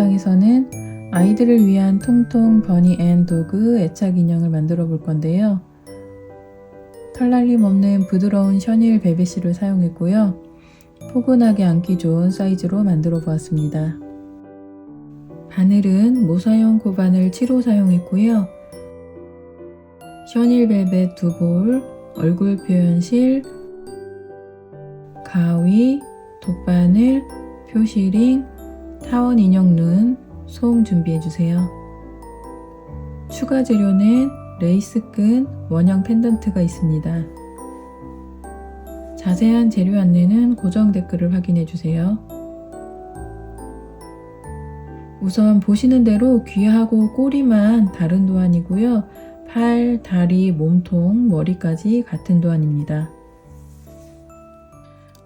영상에서는 아이들을 위한 통통 버니 앤 도그 애착 인형을 만들어 볼 건데요. 털날림 없는 부드러운 셔닐 벨벳실을 사용했고요. 포근하게 안기 좋은 사이즈로 만들어 보았습니다. 바늘은 모사용 코바늘 7호 사용했고요. 셔닐 벨벳 2볼, 얼굴 표현실, 가위, 돗바늘, 표시링, 타원 인형 눈, 송 준비해주세요. 추가 재료는 레이스끈, 원형 펜던트가 있습니다. 자세한 재료 안내는 고정 댓글을 확인해주세요. 우선 보시는 대로 귀하고 꼬리만 다른 도안이고요. 팔, 다리, 몸통, 머리까지 같은 도안입니다.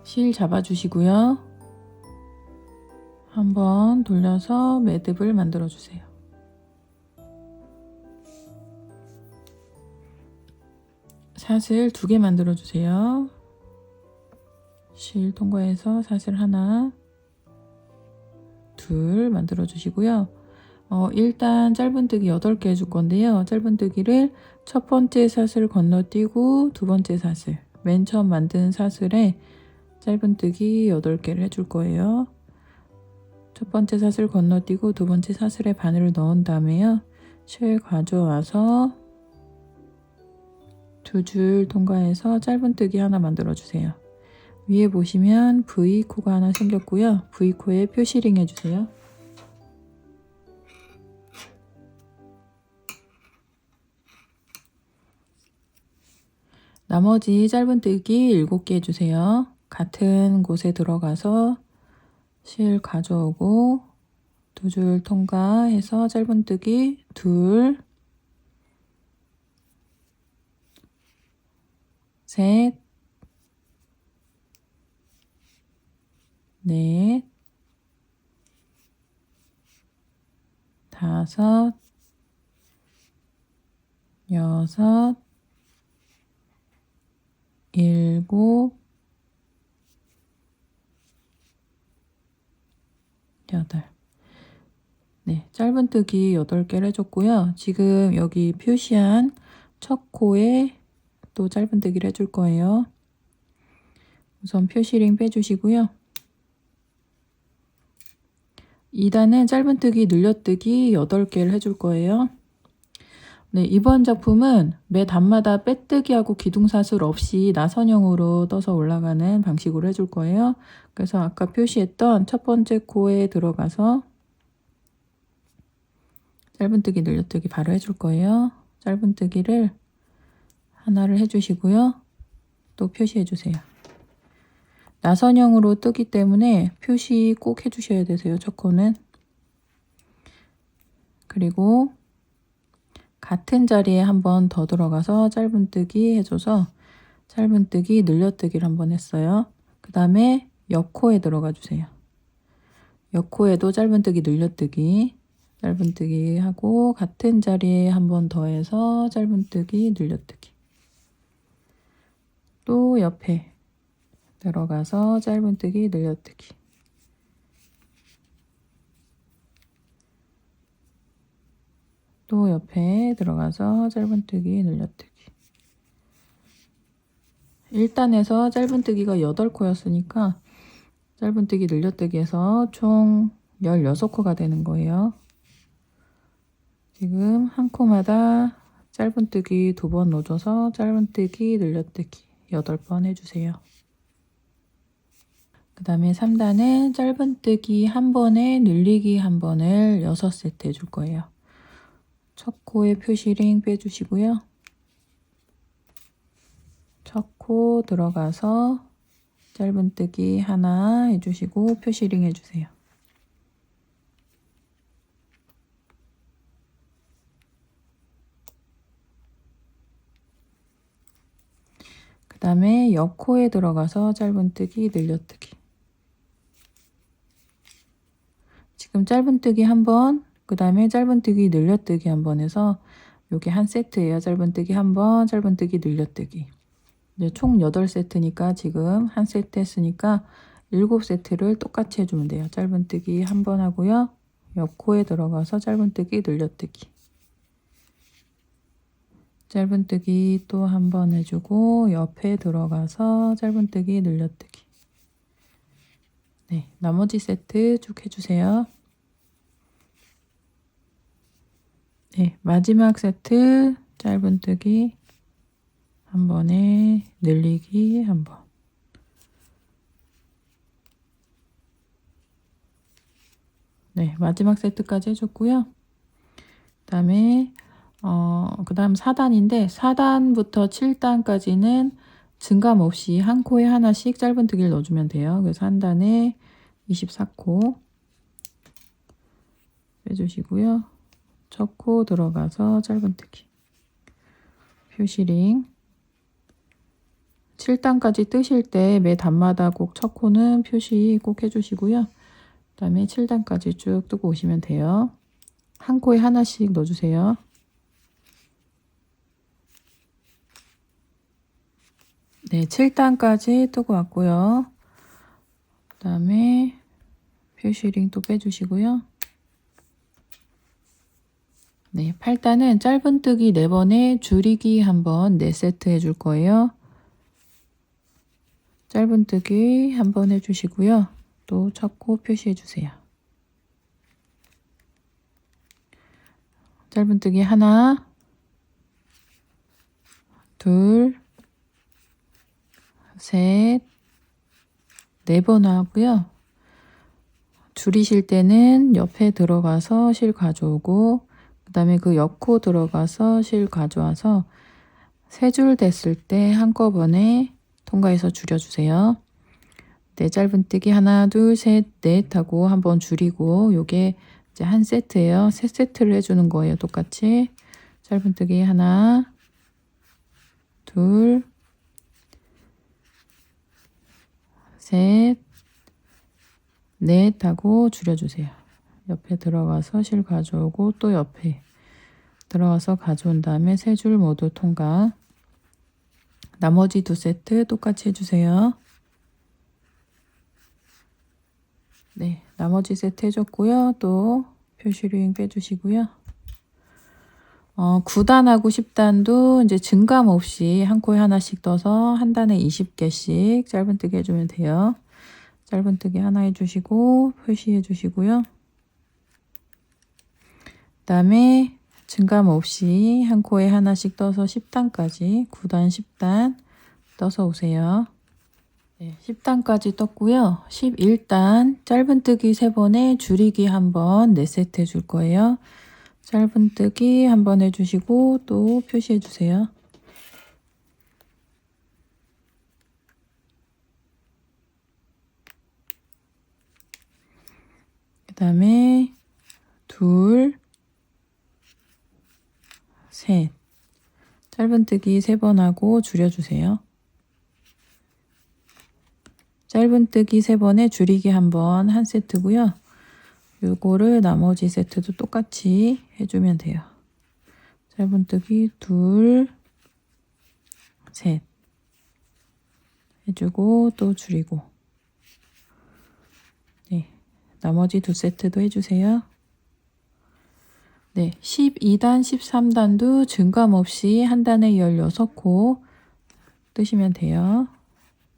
실 잡아주시고요. 한번 돌려서 매듭을 만들어 주세요. 사슬 2개 만들어 주세요. 실 통과해서 사슬 하나, 둘 만들어 주시고요. 일단 짧은뜨기 8개 해줄 건데요. 짧은뜨기를 첫 번째 사슬 건너뛰고 두 번째 사슬, 맨 처음 만든 사슬에 짧은뜨기 8개를 해줄 거예요. 첫 번째 사슬 건너뛰고 두 번째 사슬에 바늘을 넣은 다음에요. 실 가져와서 2줄 통과해서 짧은뜨기 하나 만들어 주세요. 위에 보시면 V코가 하나 생겼고요. V코에 표시링 해주세요. 나머지 짧은뜨기 7개 해주세요. 같은 곳에 들어가서 실 가져오고 2줄 통과해서 짧은뜨기 2, 셋, 넷, 다섯, 여섯, 일곱, 여덟. 네, 짧은뜨기 8개를 해줬고요. 지금 여기 표시한 첫 코에 또 짧은뜨기를 해줄 거예요. 우선 표시링 빼주시고요. 2단은 짧은뜨기 늘려뜨기 8개를 해줄 거예요. 네, 이번 작품은 매 단마다 빼뜨기하고 기둥사슬 없이 나선형으로 떠서 올라가는 방식으로 해줄 거예요. 그래서 아까 표시했던 첫 번째 코에 들어가서 짧은뜨기 늘려뜨기 바로 해줄 거예요. 짧은뜨기를 하나를 해주시고요. 또 표시해 주세요. 나선형으로 뜨기 때문에 표시 꼭 해주셔야 되세요. 첫 코는. 그리고 같은 자리에 한 번 더 들어가서 짧은뜨기 해줘서 짧은뜨기 늘려뜨기를 한번 했어요. 그 다음에 옆코에 들어가 주세요. 옆코에도 짧은뜨기 늘려뜨기, 짧은뜨기 하고 같은 자리에 한 번 더 해서 짧은뜨기 늘려뜨기. 또 옆에 들어가서 짧은뜨기 늘려뜨기. 또 옆에 들어가서 짧은뜨기 늘려뜨기. 1단에서 짧은뜨기가 8코였으니까 짧은뜨기 늘려뜨기 해서 총 16코가 되는 거예요. 지금 한 코마다 짧은뜨기 2번 넣어줘서 짧은뜨기 늘려뜨기 8번 해주세요. 그 다음에 3단은 짧은뜨기 한 번에 늘리기 한 번을 6세트 해줄 거예요. 첫 코에 표시링 빼주시고요. 첫 코 들어가서 짧은뜨기 하나 해주시고 표시링 해주세요. 그 다음에 옆코에 들어가서 짧은뜨기 늘려뜨기. 지금 짧은뜨기 한 번, 그 다음에 짧은뜨기 늘려뜨기 한 번 해서 요게 한 세트예요. 짧은뜨기 한 번, 짧은뜨기 늘려뜨기. 이제 총 8세트니까 지금 한 세트 했으니까 7세트를 똑같이 해주면 돼요. 짧은뜨기 한 번 하고요. 옆코에 들어가서 짧은뜨기 늘려뜨기, 짧은뜨기 또 한 번 해주고 옆에 들어가서 짧은뜨기 늘려뜨기. 네, 나머지 세트 쭉 해주세요. 네, 마지막 세트 짧은뜨기 한 번에 늘리기 한 번. 네, 마지막 세트까지 해줬고요. 그다음에 그다음 4단인데 4단부터 7단까지는 증감 없이 한 코에 하나씩 짧은뜨기를 넣어주면 돼요. 그래서 한 단에 24코 빼주시고요. 첫 코 들어가서 짧은뜨기, 표시링. 7단까지 뜨실 때 매 단마다 꼭 첫 코는 표시 꼭 해주시고요. 그 다음에 7단까지 쭉 뜨고 오시면 돼요. 한 코에 하나씩 넣어주세요. 네, 7단까지 뜨고 왔고요. 그 다음에 표시링 또 빼주시고요. 네, 8단은 짧은뜨기 4번에 줄이기 한 번 4세트 해줄 거예요. 짧은뜨기 한 번 해주시고요. 또 첫 코 표시해 주세요. 짧은뜨기 하나, 둘, 셋, 4번 하고요. 줄이실 때는 옆에 들어가서 실 가져오고, 그 다음에 그 옆코 들어가서 실 가져와서 3줄 됐을 때 한꺼번에 통과해서 줄여주세요. 네, 짧은뜨기 하나, 둘, 셋, 넷 하고 한번 줄이고, 요게 이제 한 세트예요. 3세트를 해주는 거예요. 똑같이. 짧은뜨기 하나, 둘, 셋, 넷 하고 줄여주세요. 옆에 들어가서 실 가져오고 또 옆에 들어가서 가져온 다음에 3줄 모두 통과. 나머지 2세트 똑같이 해주세요. 네, 나머지 세트 해줬고요. 또 표시링 빼주시고요. 9단하고 10단도 이제 증감 없이 한 코에 하나씩 떠서 한 단에 20개씩 짧은뜨기 해주면 돼요. 짧은뜨기 하나 해주시고 표시해 주시고요. 그 다음에 증감 없이 한 코에 하나씩 떠서 10단까지 9단, 10단 떠서 오세요. 네, 10단까지 떴고요. 11단 짧은뜨기 3번에 줄이기 한 번 4세트 해줄 거예요. 짧은뜨기 한 번 해주시고 또 표시해 주세요. 그 다음에 둘, 셋, 짧은뜨기 3번 하고 줄여주세요. 짧은뜨기 3번에 줄이기 한 번 한 세트고요. 요거를 나머지 세트도 똑같이 해주면 돼요. 짧은뜨기 둘, 셋 해주고 또 줄이고. 네, 나머지 2세트도 해주세요. 네, 12단, 13단도 증감 없이 한 단에 16코 뜨시면 돼요.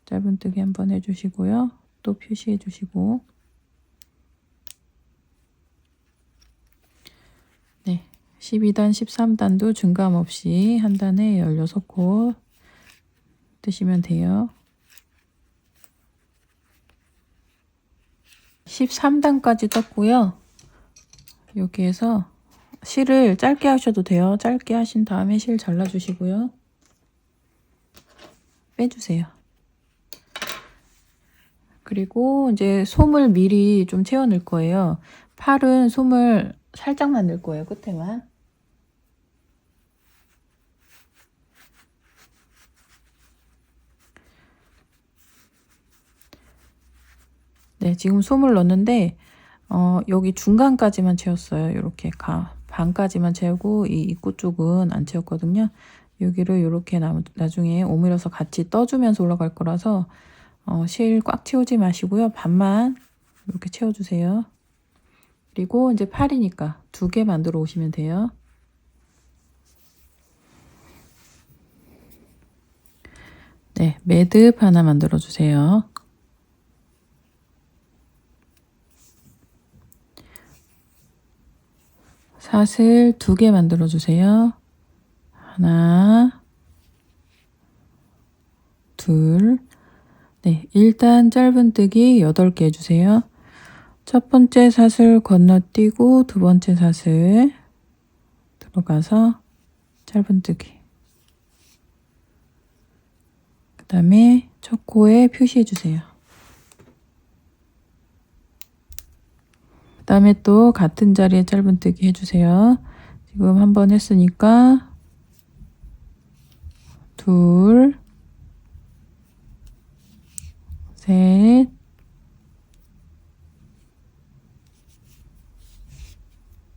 짧은뜨기 한 번 해주시고요. 또 표시해 주시고. 네, 12단, 13단도 증감 없이 한 단에 16코 뜨시면 돼요. 13단까지 떴고요. 여기에서 실을 짧게 하셔도 돼요. 짧게 하신 다음에 실 잘라주시고요. 빼주세요. 그리고 이제 솜을 미리 좀 채워 넣을 거예요. 팔은 솜을 살짝만 넣을 거예요. 끝에만. 네, 지금 솜을 넣었는데 여기 중간까지만 채웠어요. 이렇게 반까지만 채우고 이 입구 쪽은 안 채웠거든요. 여기를 이렇게 나중에 오므려서 같이 떠주면서 올라갈 거라서 실 꽉 채우지 마시고요. 반만 이렇게 채워주세요. 그리고 이제 팔이니까 2개 만들어 오시면 돼요. 네, 매듭 하나 만들어 주세요. 사슬 2개 만들어 주세요. 하나, 둘. 네, 일단 짧은뜨기 8개 해주세요. 첫 번째 사슬 건너뛰고 두 번째 사슬 들어가서 짧은뜨기. 그 다음에 첫 코에 표시해주세요. 그 다음에 또 같은 자리에 짧은뜨기 해주세요. 지금 한 번 했으니까 둘, 셋,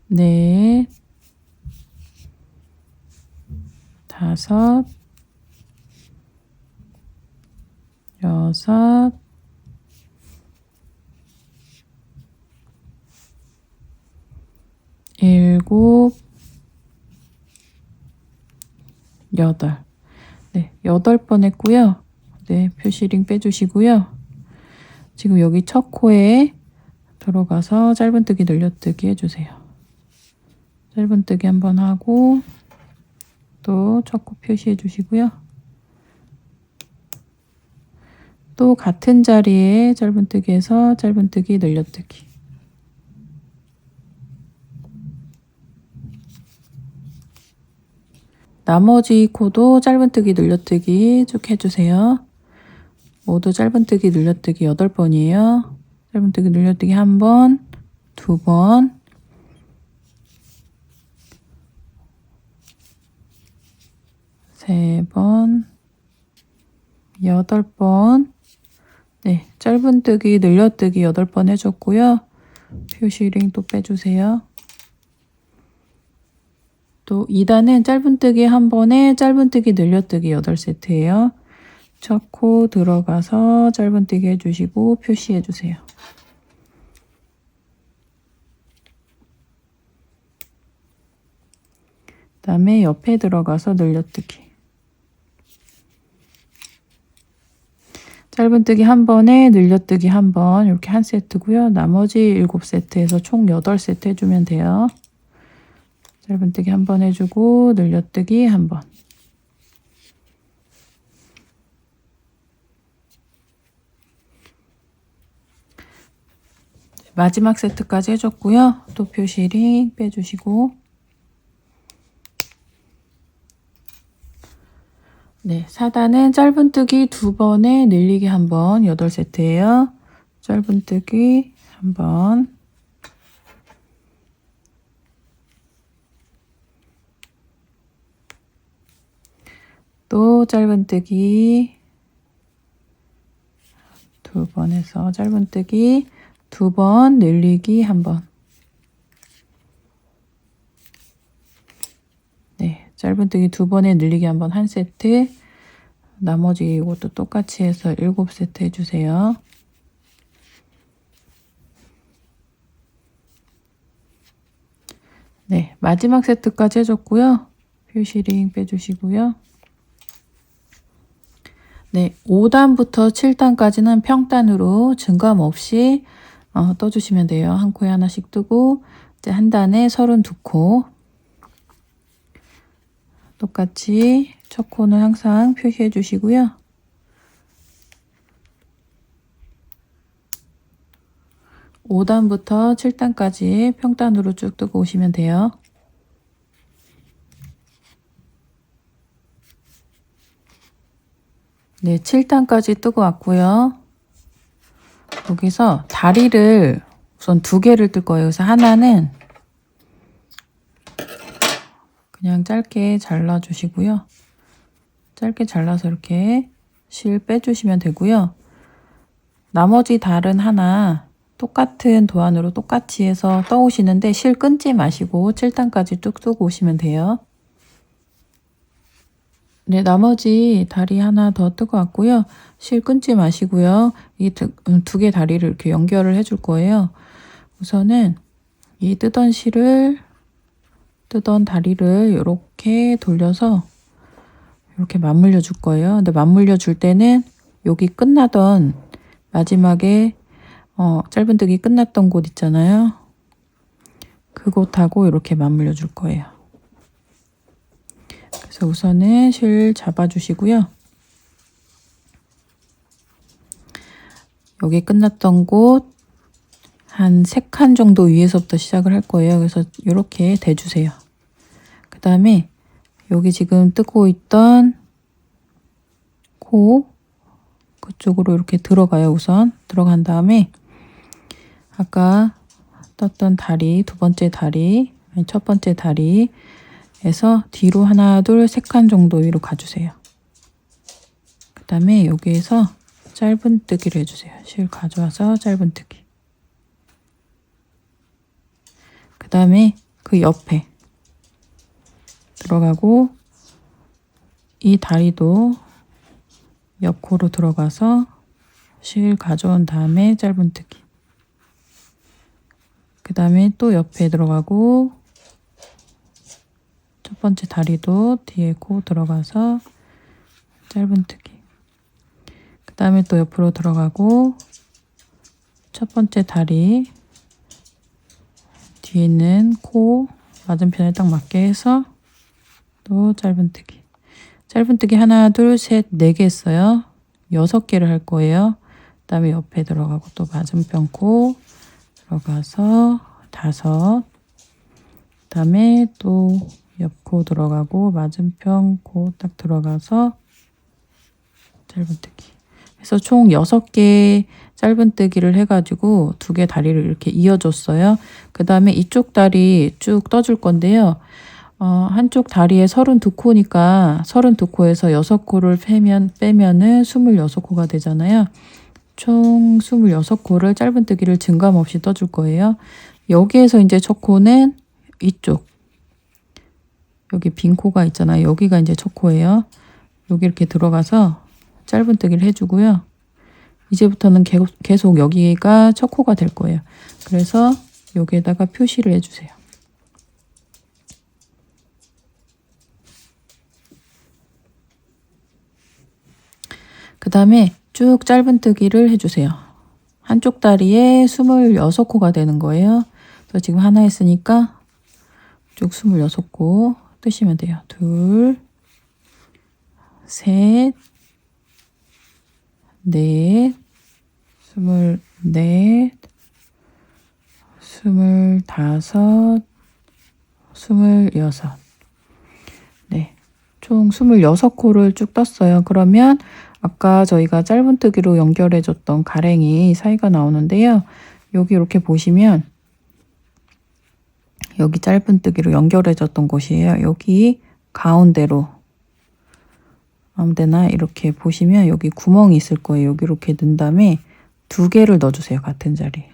넷, 다섯, 여섯, 일곱, 여덟. 네, 8번 했고요. 네, 표시링 빼주시고요. 지금 여기 첫 코에 들어가서 짧은뜨기 늘려뜨기 해주세요. 짧은뜨기 한번 하고 또 첫 코 표시해 주시고요. 또 같은 자리에 짧은뜨기해서 짧은뜨기 늘려뜨기. 나머지 코도 짧은뜨기 늘려뜨기 쭉 해주세요. 모두 짧은뜨기 늘려뜨기 8번이에요. 짧은뜨기 늘려뜨기 1번, 2번, 3번, 8번. 네, 짧은뜨기 늘려뜨기 8번 해줬고요. 표시링 또 빼주세요. 또 2단은 짧은뜨기 1번에 짧은뜨기 늘려뜨기 8세트예요. 첫 코 들어가서 짧은뜨기 해주시고 표시해주세요. 그 다음에 옆에 들어가서 늘려뜨기. 짧은뜨기 1번에 늘려뜨기 1번 이렇게 한 세트고요. 나머지 7세트에서 총 8세트 해주면 돼요. 짧은뜨기 1번 해주고 늘려뜨기 1번. 마지막 세트까지 해줬고요. 또 표시링 빼주시고 네, 4단은 짧은뜨기 2번에 늘리기 1번 8세트예요. 짧은뜨기 1번, 또 짧은뜨기 2번 해서 짧은뜨기 2번 늘리기 1번. 네, 짧은뜨기 2번에 늘리기 1번 한 세트. 나머지 이것도 똑같이 해서 7세트 해주세요. 네, 마지막 세트까지 해줬고요. 표시링 빼주시고요. 네, 5단부터 7단까지는 평단으로 증감 없이 떠주시면 돼요. 한 코에 하나씩 뜨고 이제 한 단에 32코. 똑같이 첫 코는 항상 표시해 주시고요. (5단부터) (7단까지) 평단으로 쭉 뜨고 오시면 돼요. 네, 7단까지 뜨고 왔고요. 여기서 다리를 우선 2개를 뜰 거예요. 그래서 하나는 그냥 짧게 잘라 주시고요. 짧게 잘라서 이렇게 실 빼주시면 되고요. 나머지 달은 하나 똑같은 도안으로 똑같이 해서 떠오시는데 실 끊지 마시고 7단까지 쭉 뜨고 오시면 돼요. 네, 나머지 다리 하나 더 뜨고 왔고요. 실 끊지 마시고요. 이 2개 다리를 이렇게 연결을 해줄 거예요. 우선은 이 뜨던 다리를 이렇게 돌려서 이렇게 맞물려 줄 거예요. 근데 맞물려 줄 때는 여기 끝나던 마지막에 짧은뜨기 끝났던 곳 있잖아요. 그곳하고 이렇게 맞물려 줄 거예요. 그래서 우선은 실 잡아 주시고요. 여기 끝났던 곳 한 3칸 정도 위에서부터 시작을 할 거예요. 그래서 이렇게 대주세요. 그 다음에 여기 지금 뜨고 있던 코 그쪽으로 이렇게 들어가요. 우선 들어간 다음에 아까 떴던 다리, 두 번째 다리, 첫 번째 다리에서 뒤로 하나, 둘, 3칸 정도 위로 가주세요. 그 다음에 여기에서 짧은뜨기를 해주세요. 실 가져와서 짧은뜨기. 그 다음에 그 옆에 들어가고 이 다리도 옆코로 들어가서 실 가져온 다음에 짧은뜨기. 그 다음에 또 옆에 들어가고 첫 번째 다리도 뒤에 코 들어가서 짧은뜨기. 그 다음에 또 옆으로 들어가고 첫 번째 다리 뒤에 있는 코 맞은편에 딱 맞게 해서 또 짧은뜨기. 짧은뜨기 하나, 둘, 셋, 4개 했어요. 6개를 할 거예요. 그 다음에 옆에 들어가고 또 맞은편 코 들어가서 5. 그 다음에 또 옆코 들어가고 맞은편 코 딱 들어가서 짧은뜨기. 그래서 총 6개 짧은뜨기를 해가지고 2개 다리를 이렇게 이어줬어요. 그 다음에 이쪽 다리 쭉 떠줄 건데요. 한쪽 다리에 32코니까 32코에서 6코를 빼면은 26코가 되잖아요. 총 26코를 짧은뜨기를 증감 없이 떠줄 거예요. 여기에서 이제 첫 코는 이쪽. 여기 빈 코가 있잖아요. 여기가 이제 첫 코예요. 여기 이렇게 들어가서 짧은뜨기를 해주고요. 이제부터는 계속 여기가 첫 코가 될 거예요. 그래서 여기에다가 표시를 해주세요. 그 다음에 쭉 짧은뜨기를 해주세요. 한쪽 다리에 26코가 되는 거예요. 그래서 지금 하나 했으니까 쭉 26코 뜨시면 돼요. 2, 3, 4, 24, 25, 26. 네. 총 26코를 쭉 떴어요. 그러면 아까 저희가 짧은뜨기로 연결해줬던 가랭이 사이가 나오는데요. 여기 이렇게 보시면 여기 짧은뜨기로 연결해줬던 곳이에요. 여기 가운데로 아무데나 이렇게 보시면 여기 구멍이 있을 거예요. 여기 이렇게 넣은 다음에 2개를 넣어주세요. 같은 자리에.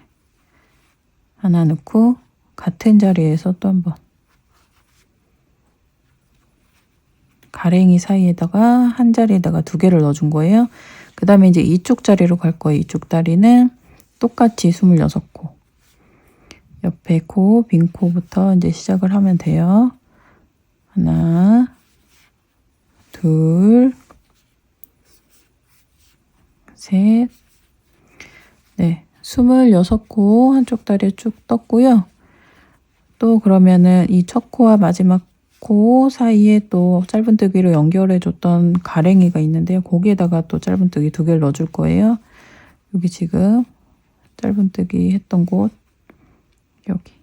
하나 넣고 같은 자리에서 또 한 번. 가랭이 사이에다가 한 자리에다가 2개를 넣어준 거예요. 그 다음에 이제 이쪽 자리로 갈 거예요. 이쪽 다리는 똑같이 26코. 옆에 코, 빈 코부터 이제 시작을 하면 돼요. 하나, 둘, 셋, 네, 26코 한쪽 다리에 쭉 떴고요. 또 그러면은 이 첫 코와 마지막 코 사이에 또 짧은뜨기로 연결해줬던 가랭이가 있는데요. 거기에다가 또 짧은뜨기 2개를 넣어줄 거예요. 여기 지금 짧은뜨기 했던 곳 여기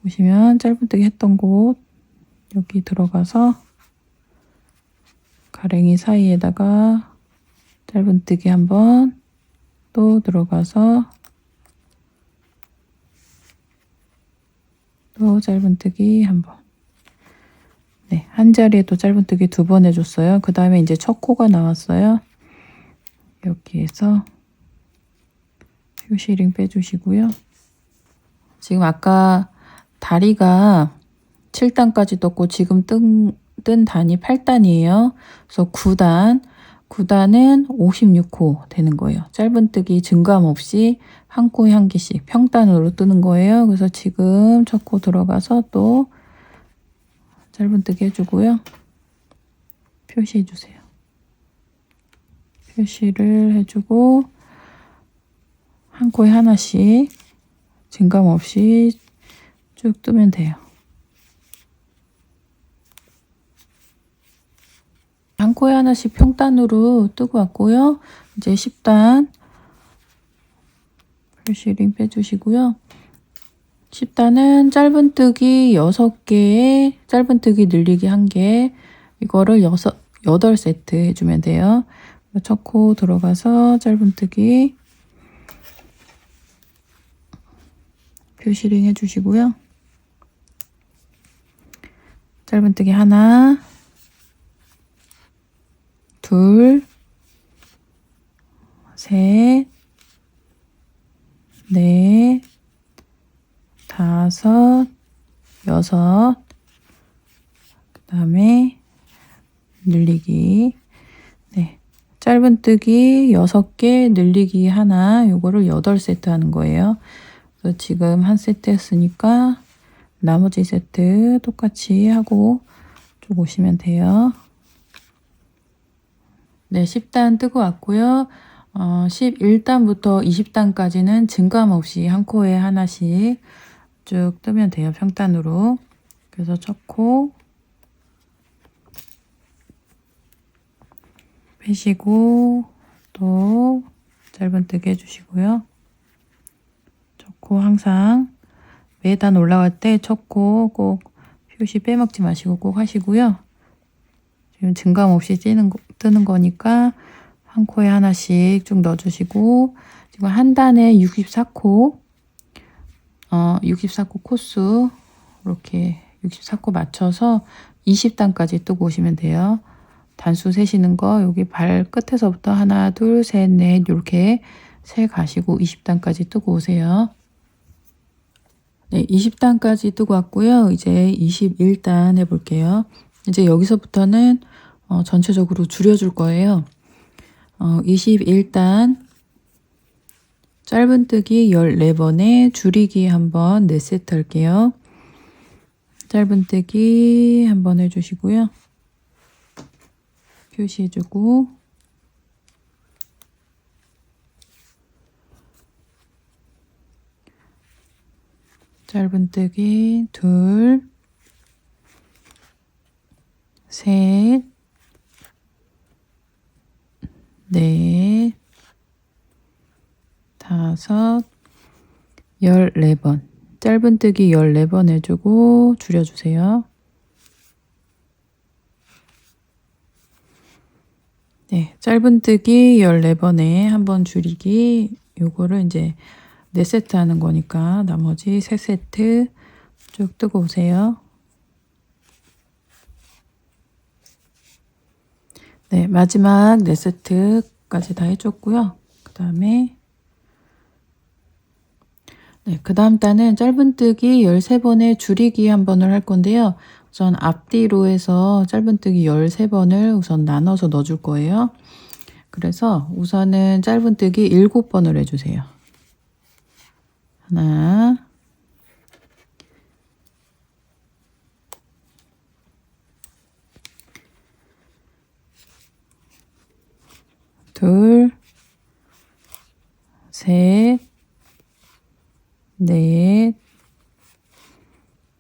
보시면 짧은뜨기 했던 곳 여기 들어가서 가랭이 사이에다가 짧은뜨기 한번 또 들어가서 또 짧은뜨기 한번. 네, 한 자리에 또 짧은뜨기 2번 해줬어요. 그 다음에 이제 첫 코가 나왔어요. 여기에서 휴시링 빼주시고요. 지금 아까 다리가 7단까지 떴고 지금 뜬 단이 8단이에요. 그래서 9단 9단은 56호 되는 거예요. 짧은뜨기 증감 없이 한 코에 한 개씩 평단으로 뜨는 거예요. 그래서 지금 첫 코 들어가서 또 짧은뜨기 해주고요. 표시해 주세요. 표시를 해주고 한 코에 하나씩 증감 없이 쭉 뜨면 돼요. 한 코에 하나씩 평단으로 뜨고 왔고요. 이제 10단 표시링 빼주시고요. 10단은 짧은뜨기 6개에 짧은뜨기 늘리기 1개, 이거를 8세트 해주면 돼요. 첫 코 들어가서 짧은뜨기 표시링 해주시고요. 짧은뜨기 하나, 둘, 셋, 넷, 다섯, 여섯, 그 다음에 늘리기. 네, 짧은뜨기 6개, 늘리기 하나, 요거를 8세트 하는 거예요. 그래서 지금 한 세트 했으니까 나머지 세트 똑같이 하고 쭉 오시면 돼요. 네, 10단 뜨고 왔고요. 11단부터 20단까지는 증감 없이 한 코에 하나씩 쭉 뜨면 돼요. 평단으로. 그래서 첫 코 빼시고 또 짧은뜨기 해주시고요. 첫 코 항상 매단 올라갈 때 첫 코 꼭 표시 빼먹지 마시고 꼭 하시고요. 지금 증감 없이 뜨는 거니까 한 코에 하나씩 쭉 넣어주시고, 지금 한 단에 64코 64코 코수 이렇게 64코 맞춰서 20단까지 뜨고 오시면 돼요. 단수 세시는 거 여기 발 끝에서부터 하나, 둘, 셋, 넷 이렇게 세 가시고 20단까지 뜨고 오세요. 네, 20단까지 뜨고 왔고요. 이제 21단 해볼게요. 이제 여기서부터는 전체적으로 줄여줄 거예요. 21단 짧은뜨기 14번에 줄이기 한번 4세트 할게요. 짧은뜨기 한번 해주시고요. 표시해주고 짧은뜨기 둘, 셋, 넷, 다섯, 14번. 짧은뜨기 14번 해주고 줄여주세요. 네, 짧은뜨기 14번에 한번 줄이기, 요거를 이제 4세트 하는 거니까 나머지 3세트 쭉 뜨고 오세요. 네, 마지막 4세트까지 다 해줬고요. 그 다음에 네, 그 다음 단은 짧은뜨기 13번에 줄이기 한 번을 할 건데요. 우선 앞뒤로 해서 짧은뜨기 13번을 우선 나눠서 넣어줄 거예요. 그래서 우선은 짧은뜨기 7번을 해주세요. 하나, 둘, 셋, 넷,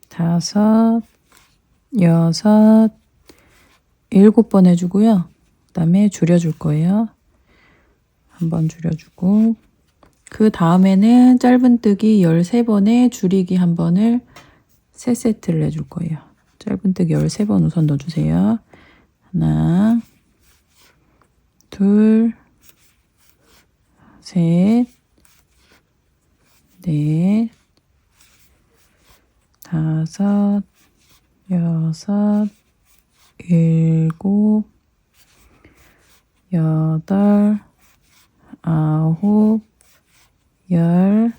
다섯, 여섯, 7번 해주고요. 그 다음에 줄여줄 거예요. 한번 줄여주고, 그 다음에는 짧은뜨기 13번에 줄이기 한 번을 3세트를 해줄 거예요. 짧은뜨기 13번 우선 넣어주세요. 하나, 둘, 셋, 넷, 다섯, 여섯, 7, 8, 9, 10,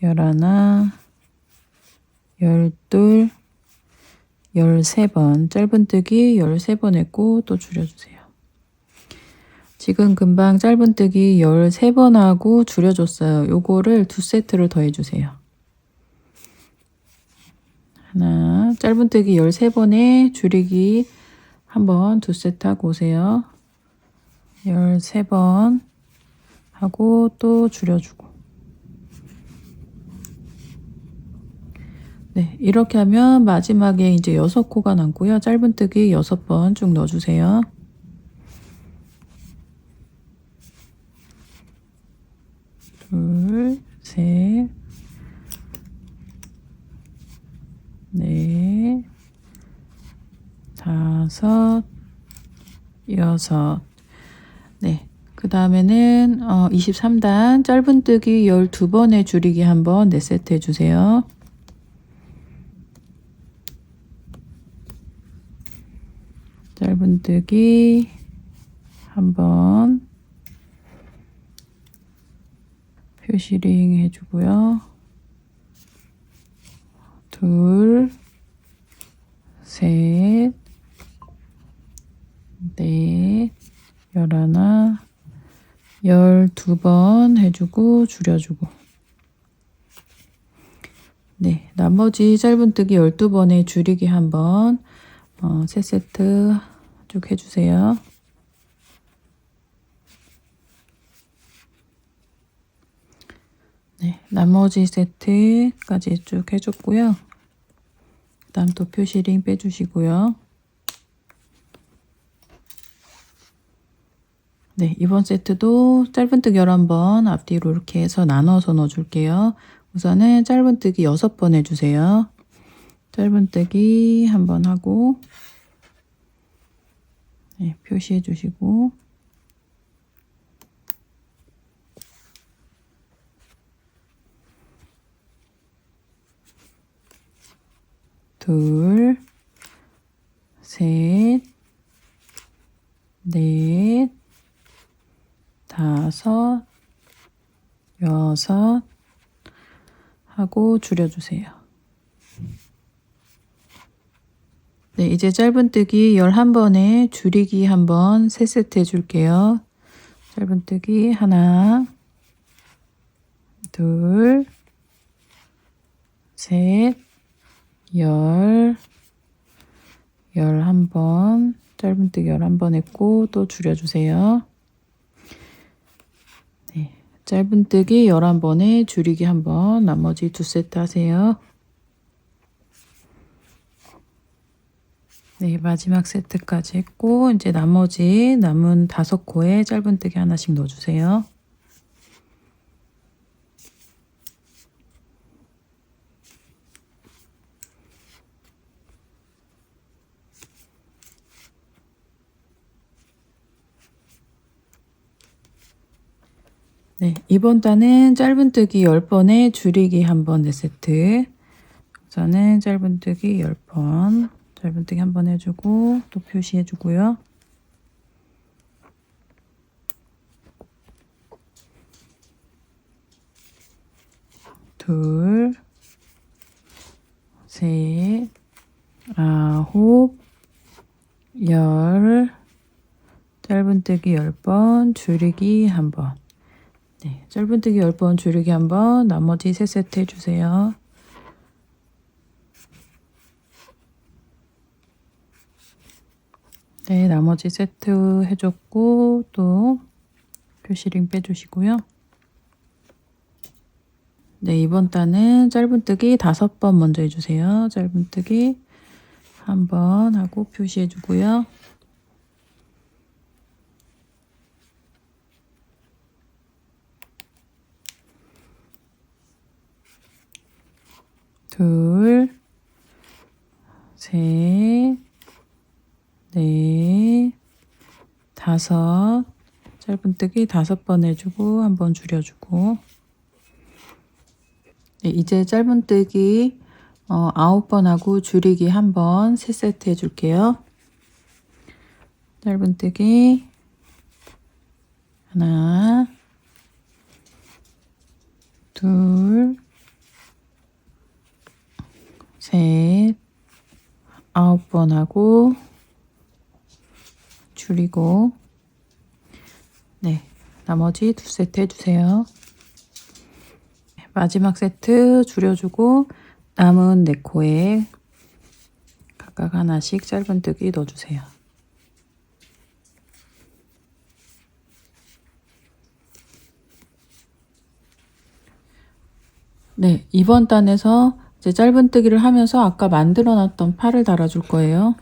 11, 12, 13번, 짧은뜨기 13번 했고 또 줄여주세요. 지금 금방 짧은뜨기 13번 하고 줄여줬어요. 요거를 2세트를 더 해주세요. 하나, 짧은뜨기 13번에 줄이기 한번 2세트 하고 오세요. 13번 하고 또 줄여주고. 네, 이렇게 하면 마지막에 이제 6코가 남고요. 짧은뜨기 6번 쭉 넣어주세요. 둘, 셋, 넷, 다섯, 여섯. 네, 그 다음에는 23단 짧은뜨기 12번에 줄이기 한번 4세트 해주세요. 짧은뜨기 한번 표시링 해주고요. 둘, 셋, 넷, 11, 12번 해주고 줄여주고. 네, 나머지 짧은뜨기 12번에 줄이기 한번 3세트 쭉 해주세요. 네, 나머지 세트까지 쭉 해줬고요. 그 다음 또 표시링 빼주시고요. 네, 이번 세트도 짧은뜨기 11번 앞뒤로 이렇게 해서 나눠서 넣어줄게요. 우선은 짧은뜨기 6번 해주세요. 짧은뜨기 한번 하고, 네, 표시해 주시고, 둘, 셋, 넷, 다섯, 여섯 하고 줄여주세요. 네, 이제 짧은뜨기 11번에 줄이기 한번 3세트 해줄게요. 짧은뜨기 하나, 둘, 셋, 11번, 짧은뜨기 11번 했고 또 줄여주세요. 네, 짧은뜨기 11번에 줄이기 한번 나머지 2세트 하세요. 네, 마지막 세트까지 했고 이제 나머지 남은 5코에 짧은뜨기 하나씩 넣어주세요. 네, 이번 단은 짧은뜨기 10번에 줄이기 한번 4세트. 우선은 짧은뜨기 10번, 짧은뜨기 한번 해주고 또 표시해주고요. 둘, 셋, 9, 10, 짧은뜨기 10번, 줄이기 한번. 네, 짧은뜨기 10번, 줄이기 한번, 나머지 3세트 해주세요. 네, 나머지 세트 해줬고 또 표시링 빼주시고요. 네, 이번 단은 짧은뜨기 5번 먼저 해주세요. 짧은뜨기 한번 하고 표시해주고요. 둘, 셋, 넷, 5, 짧은뜨기 5번 해주고 한번 줄여주고. 네, 이제 짧은뜨기 9번 하고 줄이기 한번 3세트 해줄게요. 짧은뜨기 하나, 둘, 셋, 번 하고 줄이고, 네, 나머지 2세트 해주세요. 마지막 세트 줄여주고 남은 4코에 각각 하나씩 짧은뜨기 넣어주세요. 네, 이번 단에서 이제 짧은뜨기를 하면서 아까 만들어 놨던 팔을 달아줄 거예요.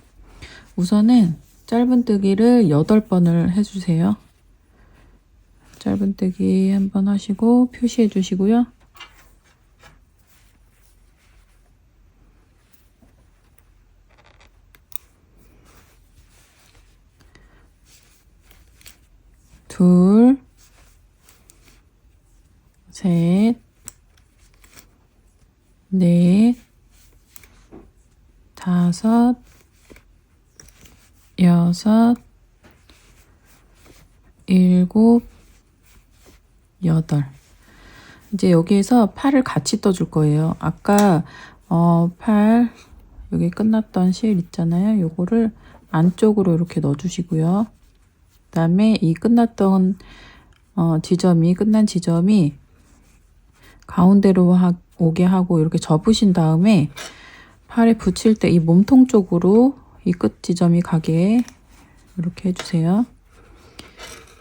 우선은 짧은뜨기를 8번을 해주세요. 짧은뜨기 한번 하시고 표시해 주시고요. 둘, 셋, 넷, 다섯, 여섯, 일곱, 여덟. 이제 여기에서 팔을 같이 떠줄 거예요. 아까 팔 여기 끝났던 실 있잖아요. 요거를 안쪽으로 이렇게 넣어주시고요. 그 다음에 이 끝났던 지점이 끝난 지점이 가운데로 오게 하고 이렇게 접으신 다음에 팔에 붙일 때 이 몸통 쪽으로 이 끝 지점이 가게 이렇게 해주세요.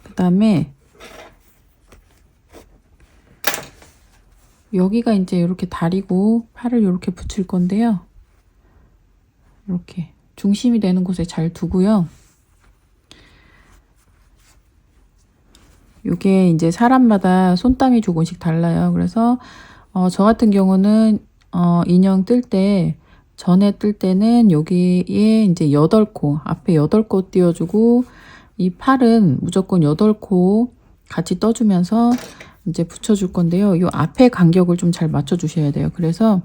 그 다음에 여기가 이제 이렇게 다리고 팔을 이렇게 붙일 건데요. 이렇게 중심이 되는 곳에 잘 두고요. 이게 이제 사람마다 손땀이 조금씩 달라요. 그래서 저 같은 경우는 인형 뜰 때 전에 뜰 때는 여기에 이제 8코 앞에 8코 띄워주고 이 팔은 무조건 8코 같이 떠주면서 이제 붙여줄 건데요. 이 앞에 간격을 좀 잘 맞춰 주셔야 돼요. 그래서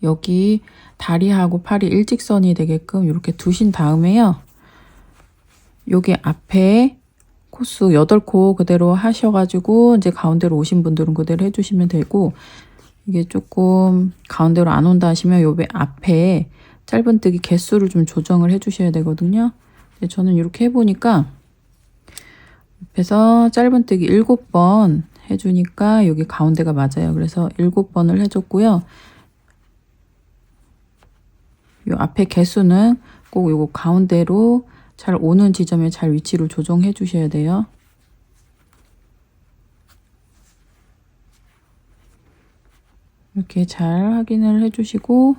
여기 다리하고 팔이 일직선이 되게끔 이렇게 두신 다음에요. 여기 앞에 코스 8코 그대로 하셔가지고 이제 가운데로 오신 분들은 그대로 해주시면 되고, 이게 조금 가운데로 안 온다 하시면 요 앞에 짧은뜨기 개수를 좀 조정을 해주셔야 되거든요. 저는 이렇게 해보니까 옆에서 짧은뜨기 7번 해주니까 여기 가운데가 맞아요. 그래서 7번을 해줬고요. 요 앞에 개수는 꼭 요거 가운데로 잘 오는 지점에 잘 위치를 조정해 주셔야 돼요. 이렇게 잘 확인을 해 주시고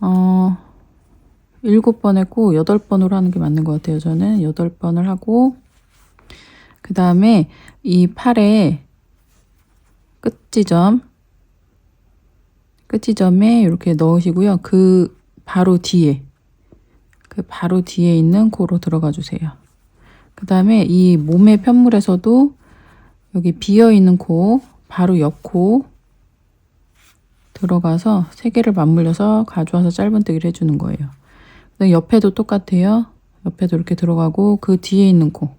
7번 했고 8번으로 하는 게 맞는 것 같아요. 저는 8번을 하고, 그 다음에 이 팔의 끝지점에 이렇게 넣으시고요. 그 바로 뒤에 있는 코로 들어가 주세요. 그 다음에 이 몸의 편물에서도 여기 비어 있는 코 바로 옆 코 들어가서 3개를 맞물려서 가져와서 짧은뜨기를 해주는 거예요. 옆에도 똑같아요. 옆에도 이렇게 들어가고 그 뒤에 있는 코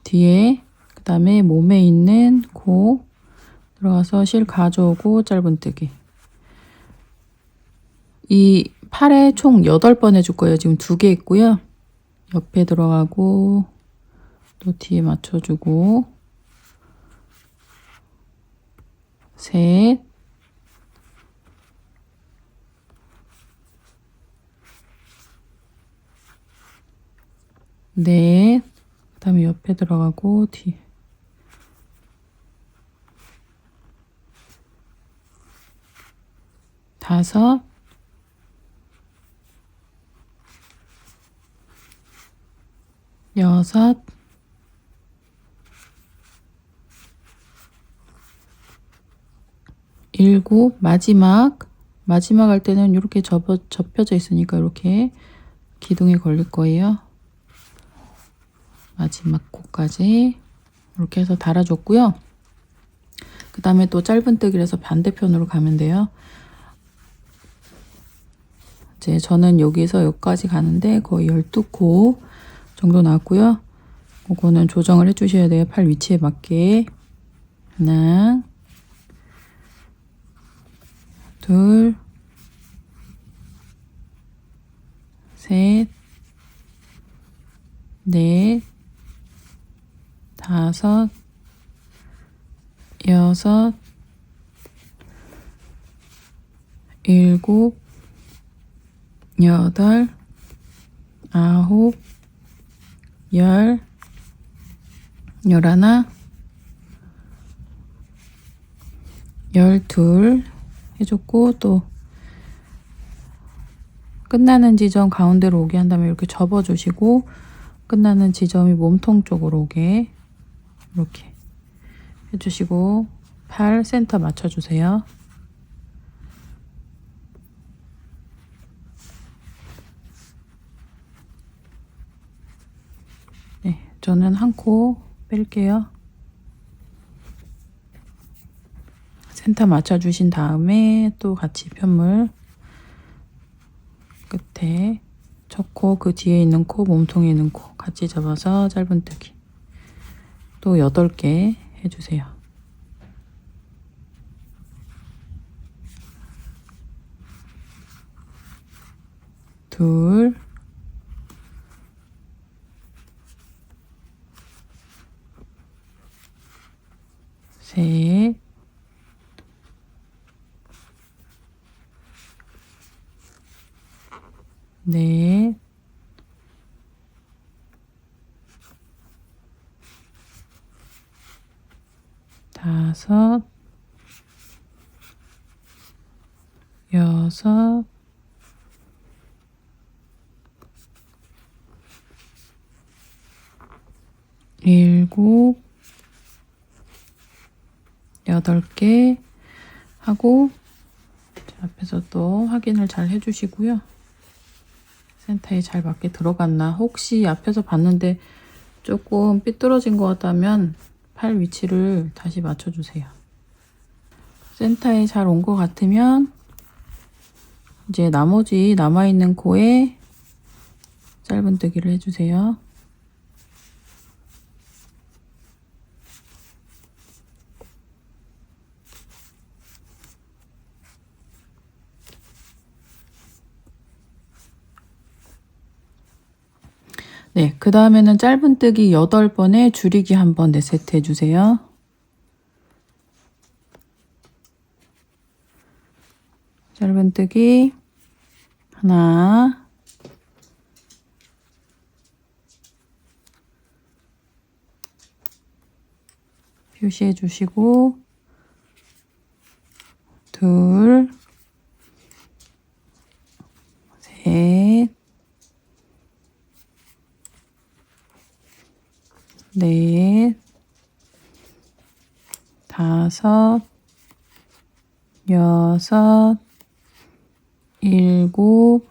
뒤에, 그 다음에 몸에 있는 코 들어가서 실 가져오고 짧은뜨기. 이 팔에 총 8번 해줄 거예요. 지금 2개 있고요. 옆에 들어가고 또 뒤에 맞춰주고 셋, 넷, 그 다음에 옆에 들어가고 뒤, 다섯, 여섯, 일곱, 마지막 할 때는 이렇게 접혀져 있으니까 이렇게 기둥에 걸릴 거예요. 마지막 코까지 이렇게 해서 달아줬고요. 그 다음에 또 짧은뜨기를 해서 반대편으로 가면 돼요. 이제 저는 여기서 여기까지 가는데 거의 12코 정도 나왔고요. 그거는 조정을 해주셔야 돼요. 팔 위치에 맞게. 하나, 둘, 5, 6, 7, 8, 9, 10, 11, 12 해줬고, 또 끝나는 지점 가운데로 오게 한 다음에 이렇게 접어주시고, 끝나는 지점이 몸통 쪽으로 오게 이렇게 해주시고, 팔 센터 맞춰주세요. 네, 저는 한 코 뺄게요. 센터 맞춰주신 다음에 또 같이 편물 끝에 첫 코, 그 뒤에 있는 코, 몸통에 있는 코 같이 잡아서 짧은뜨기 또 8개 해주세요. 둘, 셋, 넷, 다섯, 여섯, 일곱, 8개 하고, 앞에서 또 확인을 잘 해주시고요. 센터에 잘 맞게 들어갔나, 혹시 앞에서 봤는데 조금 삐뚤어진 것 같다면 팔 위치를 다시 맞춰주세요. 센터에 잘 온 것 같으면 이제 나머지 남아있는 코에 짧은뜨기를 해주세요. 네, 그 다음에는 짧은뜨기 8번에 줄이기 1번 4세트 해주세요. 짧은뜨기 하나, 표시해 주시고, 둘, 셋, 넷, 다섯, 여섯, 일곱,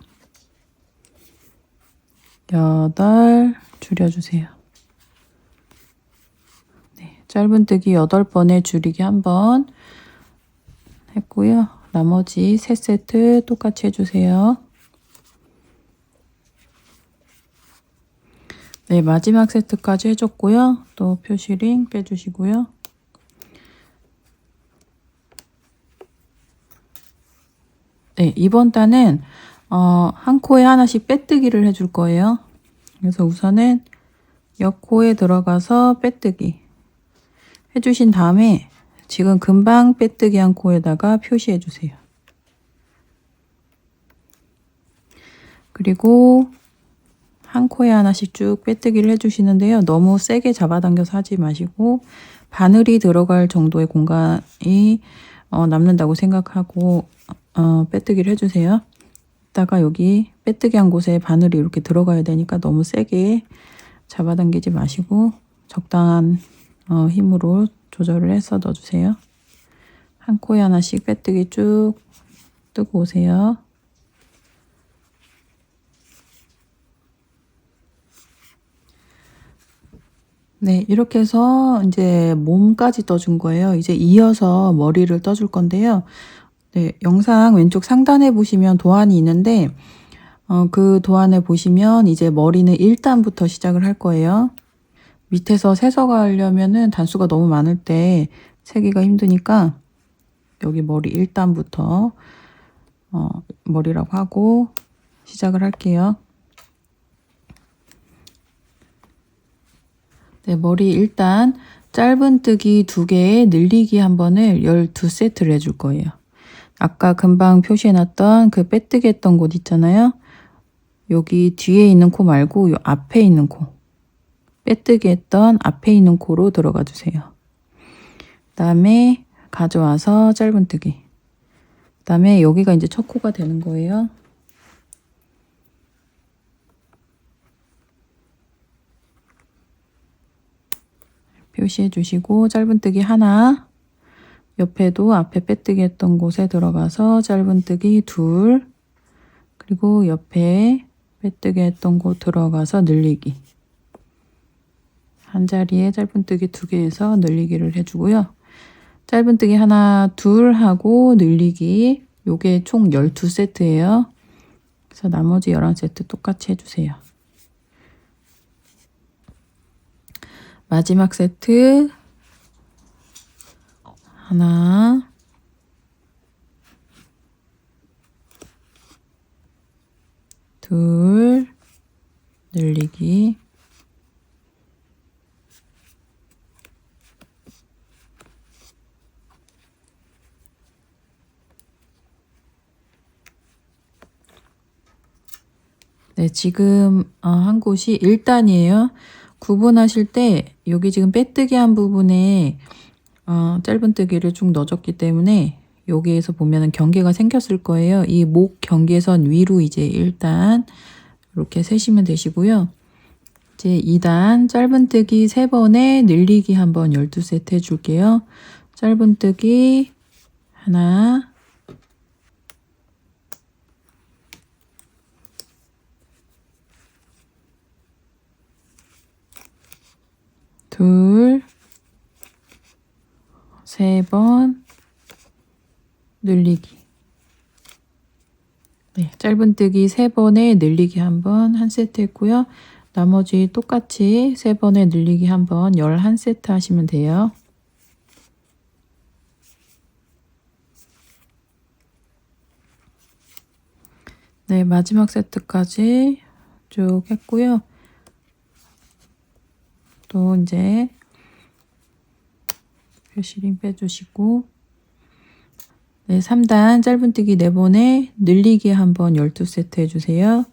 여덟, 줄여주세요. 네, 짧은뜨기 8번에 줄이기 1번 했고요. 나머지 3세트 똑같이 해주세요. 네, 마지막 세트까지 해줬고요. 또 표시링 빼주시고요. 네, 이번 단은 한 코에 하나씩 빼뜨기를 해줄 거예요. 그래서 우선은 옆 코에 들어가서 빼뜨기 해주신 다음에 지금 금방 빼뜨기 한 코에다가 표시해 주세요. 그리고 한 코에 하나씩 쭉 빼뜨기를 해주시는데요. 너무 세게 잡아당겨서 하지 마시고 바늘이 들어갈 정도의 공간이 남는다고 생각하고 빼뜨기를 해주세요. 이따가 여기 빼뜨기 한 곳에 바늘이 이렇게 들어가야 되니까 너무 세게 잡아당기지 마시고 적당한 힘으로 조절을 해서 넣어주세요. 한 코에 하나씩 빼뜨기 쭉 뜨고 오세요. 네, 이렇게 해서 이제 몸까지 떠준 거예요. 이제 이어서 머리를 떠줄 건데요. 네, 영상 왼쪽 상단에 보시면 도안이 있는데 그 도안을 보시면 이제 머리는 1단부터 시작을 할 거예요. 밑에서 세서가려면은 단수가 너무 많을 때 세기가 힘드니까 여기 머리 1단부터 머리라고 하고 시작을 할게요. 네, 머리 일단 짧은뜨기 2개에 늘리기 한 번을 12세트를 해줄 거예요. 아까 금방 표시해놨던 그 빼뜨기 했던 곳 있잖아요. 여기 뒤에 있는 코 말고 요 앞에 있는 코, 빼뜨기 했던 앞에 있는 코로 들어가 주세요. 그 다음에 가져와서 짧은뜨기, 그 다음에 여기가 이제 첫 코가 되는 거예요. 표시해 주시고 짧은뜨기 하나, 옆에도 앞에 빼뜨기 했던 곳에 들어가서 짧은뜨기 2, 그리고 옆에 빼뜨기 했던 곳 들어가서 늘리기, 한 자리에 짧은뜨기 2개에서 늘리기를 해주고요. 짧은뜨기 하나, 둘 하고 늘리기, 요게 총 12세트예요. 그래서 나머지 11세트 똑같이 해주세요. 마지막 세트 하나, 둘, 늘리기, 네, 지금 한 곳이 1단이에요. 구분하실 때 여기 지금 빼뜨기 한 부분에 짧은뜨기를 쭉 넣어줬기 때문에 여기에서 보면은 경계가 생겼을 거예요. 이 목 경계선 위로 이제 1단 이렇게 세시면 되시고요. 이제 2단 짧은뜨기 3번에 늘리기 한번 12세트 해줄게요. 짧은뜨기 하나, 둘, 3번 늘리기. 네, 짧은뜨기 3번에 늘리기 한번 한 세트 했고요. 나머지 똑같이 3번에 늘리기 한번 11세트 하시면 돼요. 네, 마지막 세트까지 쭉 했고요. 또 이제 표시링 빼주시고, 네, 3단 짧은뜨기 4번에 늘리기 한번 12세트 해주세요.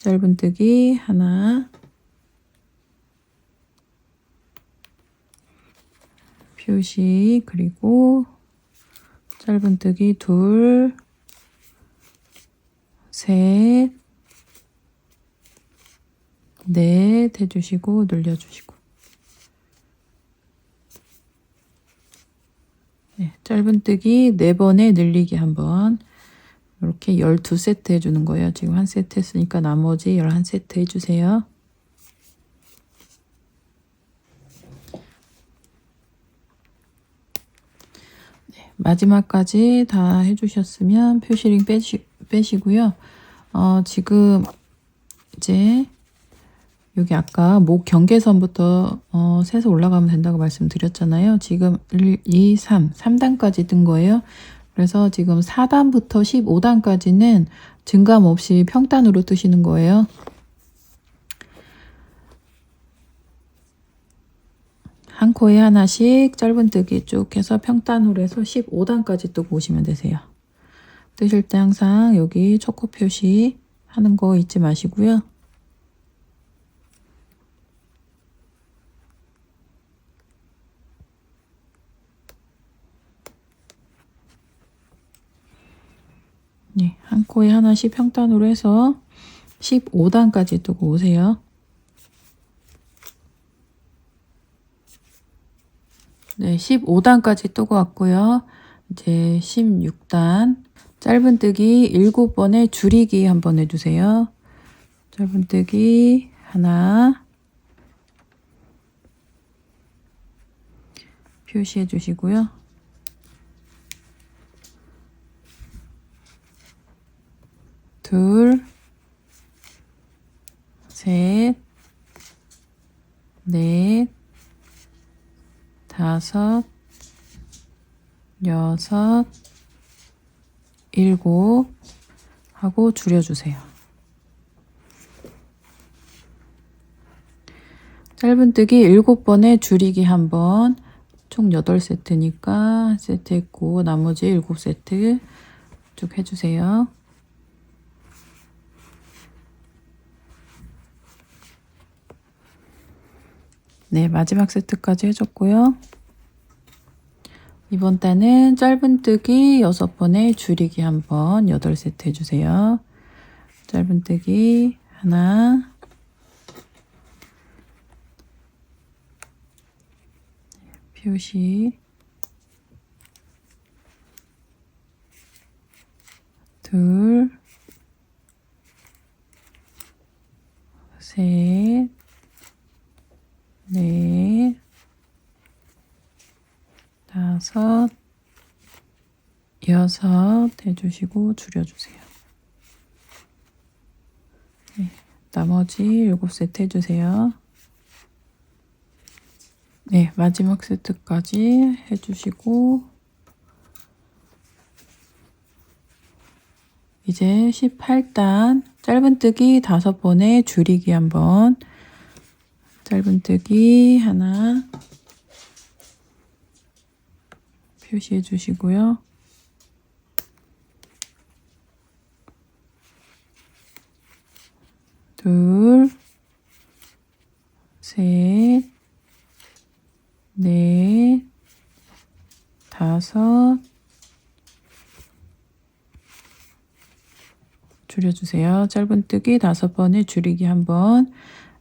짧은뜨기 하나, 표시, 그리고 짧은뜨기 2, 셋, 넷 해주시고 늘려주시고, 네, 짧은뜨기 4번에 늘리기 한번 이렇게 12세트 해주는 거예요. 지금 한 세트 했으니까 나머지 11세트 해주세요. 네, 마지막까지 다 해주셨으면 표시링 빼시고요. 지금 이제 여기 아까 목 경계선부터 세서 올라가면 된다고 말씀드렸잖아요. 지금 1, 2, 3단까지 뜬 거예요. 그래서 지금 4단부터 15단까지는 증감 없이 평단으로 뜨시는 거예요. 한 코에 하나씩 짧은뜨기 쭉 해서 평단으로 해서 15단까지 뜨고 오시면 되세요. 뜨실 때 항상 여기 초코 표시 하는 거 잊지 마시고요. 네, 한 코에 하나씩 평단으로 해서 15단까지 뜨고 오세요. 네, 15단까지 뜨고 왔고요. 이제 16단 짧은뜨기 7번에 줄이기 한번 해주세요. 짧은뜨기 하나, 표시해 주시고요. 둘, 셋, 넷, 다섯, 여섯, 일곱 하고 줄여주세요. 짧은뜨기 7번에 줄이기 1번, 총 8세트니까 1세트 했고 나머지 7세트 쭉 해주세요. 네, 마지막 세트까지 해줬고요. 이번 단은 짧은뜨기 6번에 줄이기 1번 8세트 해주세요. 짧은뜨기 하나, 표시, 둘, 셋, 넷, 다섯, 여섯 해주시고 줄여주세요. 네, 나머지 7세트 해주세요. 네, 마지막 세트까지 해주시고 이제 18단 짧은뜨기 5번에 줄이기 1번, 짧은뜨기 하나 표시해 주시고요. 둘, 셋, 넷, 다섯 줄여주세요. 짧은뜨기 5번에 줄이기 1번,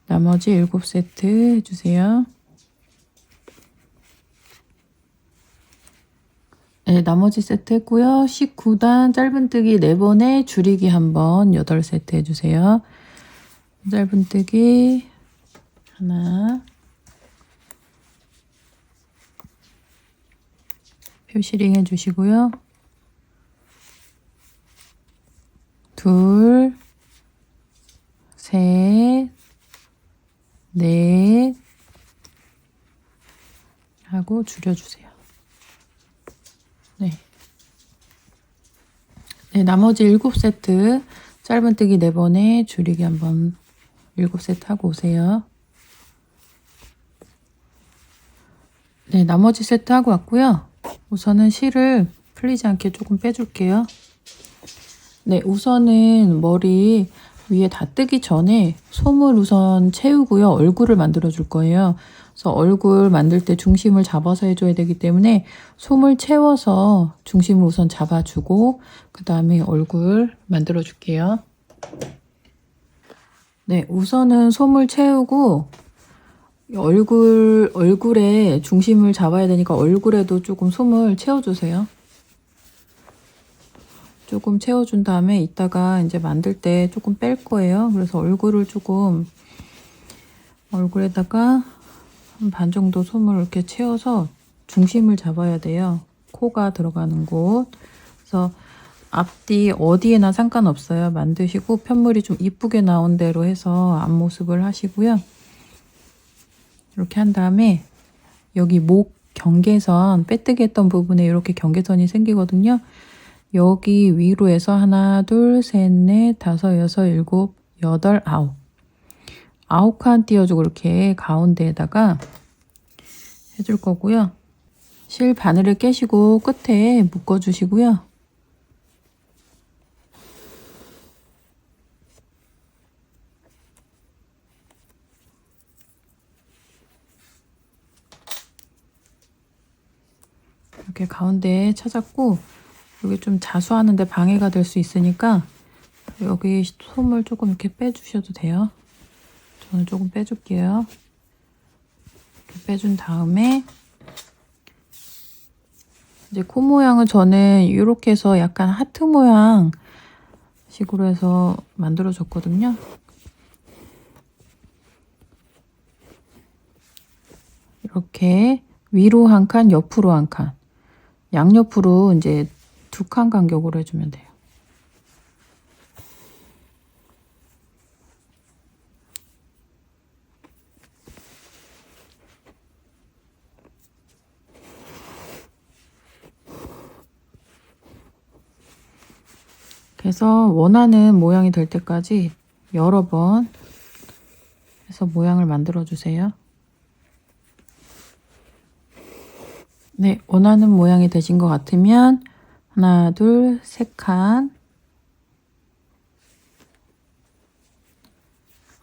나머지 7세트 해주세요. 네, 나머지 세트 했고요. 19단 짧은뜨기 4번에 줄이기 1번 8세트 해주세요. 짧은뜨기 하나, 표시링 해주시고요. 둘, 셋, 넷 하고 줄여주세요. 네. 네, 나머지 7세트 짧은뜨기 4번에 줄이기 1번 7세트 하고 오세요. 네, 나머지 세트 하고 왔고요. 우선은 실을 풀리지 않게 조금 빼줄게요. 네, 우선은 머리 위에 다 뜨기 전에 솜을 우선 채우고요. 얼굴을 만들어 줄 거예요. 그래서 얼굴 만들 때 중심을 잡아서 해줘야 되기 때문에 솜을 채워서 중심을 우선 잡아주고 그 다음에 얼굴 만들어 줄게요. 네, 우선은 솜을 채우고 얼굴에 중심을 잡아야 되니까 얼굴에도 조금 솜을 채워주세요. 조금 채워준 다음에 이따가 이제 만들 때 조금 뺄 거예요. 그래서 얼굴을 조금 얼굴에다가 한 반 정도 솜을 이렇게 채워서 중심을 잡아야 돼요. 코가 들어가는 곳. 그래서 앞뒤 어디에나 상관없어요. 만드시고 편물이 좀 이쁘게 나온 대로 해서 앞모습을 하시고요. 이렇게 한 다음에 여기 목 경계선 빼뜨기 했던 부분에 이렇게 경계선이 생기거든요. 여기 위로 해서 하나, 둘, 셋, 넷, 다섯, 여섯, 일곱, 여덟, 아홉. 9칸 띄워주고 이렇게 가운데에다가 해줄 거고요. 실 바늘을 깨시고 끝에 묶어주시고요. 이렇게 가운데에 찾았고 여기 좀 자수하는데 방해가 될 수 있으니까 여기 솜을 조금 이렇게 빼주셔도 돼요. 저는 조금 빼줄게요. 이렇게 빼준 다음에 이제 코 모양은 저는 이렇게 해서 약간 하트 모양 식으로 해서 만들어 줬거든요. 이렇게 위로 한 칸, 옆으로 한 칸, 양옆으로 이제 2칸 간격으로 해주면 돼요. 그래서 원하는 모양이 될 때까지 여러 번 해서 모양을 만들어 주세요. 네, 원하는 모양이 되신 것 같으면 하나, 둘, 세 칸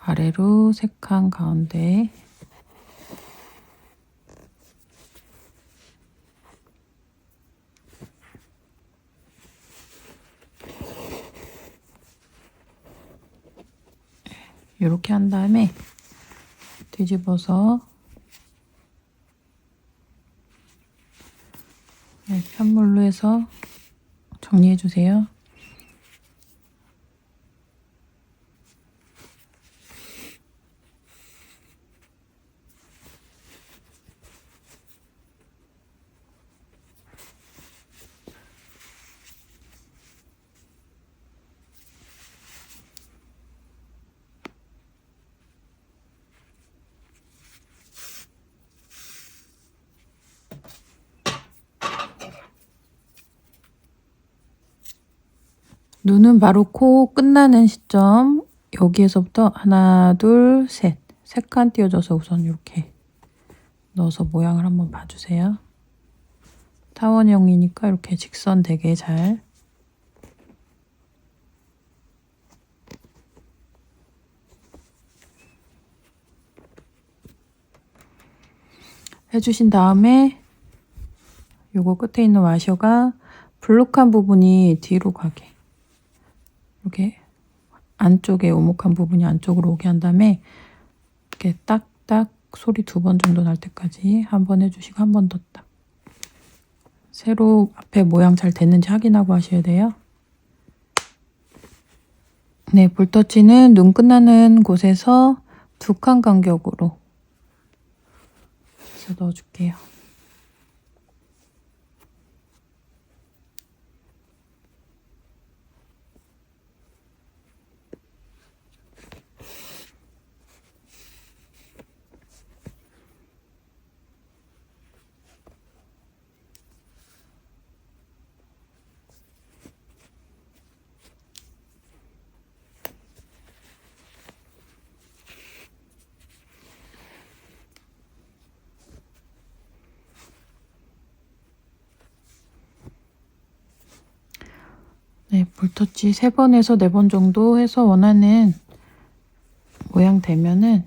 아래로 세 칸 가운데 이렇게 한 다음에 뒤집어서 편물로 해서 정리해 주세요. 눈은 바로 코 끝나는 시점 여기에서부터 하나, 둘, 셋. 세 칸 띄워줘서 우선 이렇게 넣어서 모양을 한번 봐주세요. 타원형이니까 이렇게 직선 되게 잘 해주신 다음에 요거 끝에 있는 와셔가 블록한 부분이 뒤로 가게 이렇게 안쪽에 오목한 부분이 안쪽으로 오게 한 다음에 이렇게 딱딱 소리 2번 정도 날 때까지 한 번 해주시고 한 번 더 딱. 세로 앞에 모양 잘 됐는지 확인하고 하셔야 돼요. 네, 볼터치는 눈 끝나는 곳에서 2칸 간격으로 해서 넣어줄게요. 네, 볼터치 3번에서 4번 정도 해서 원하는 모양 되면은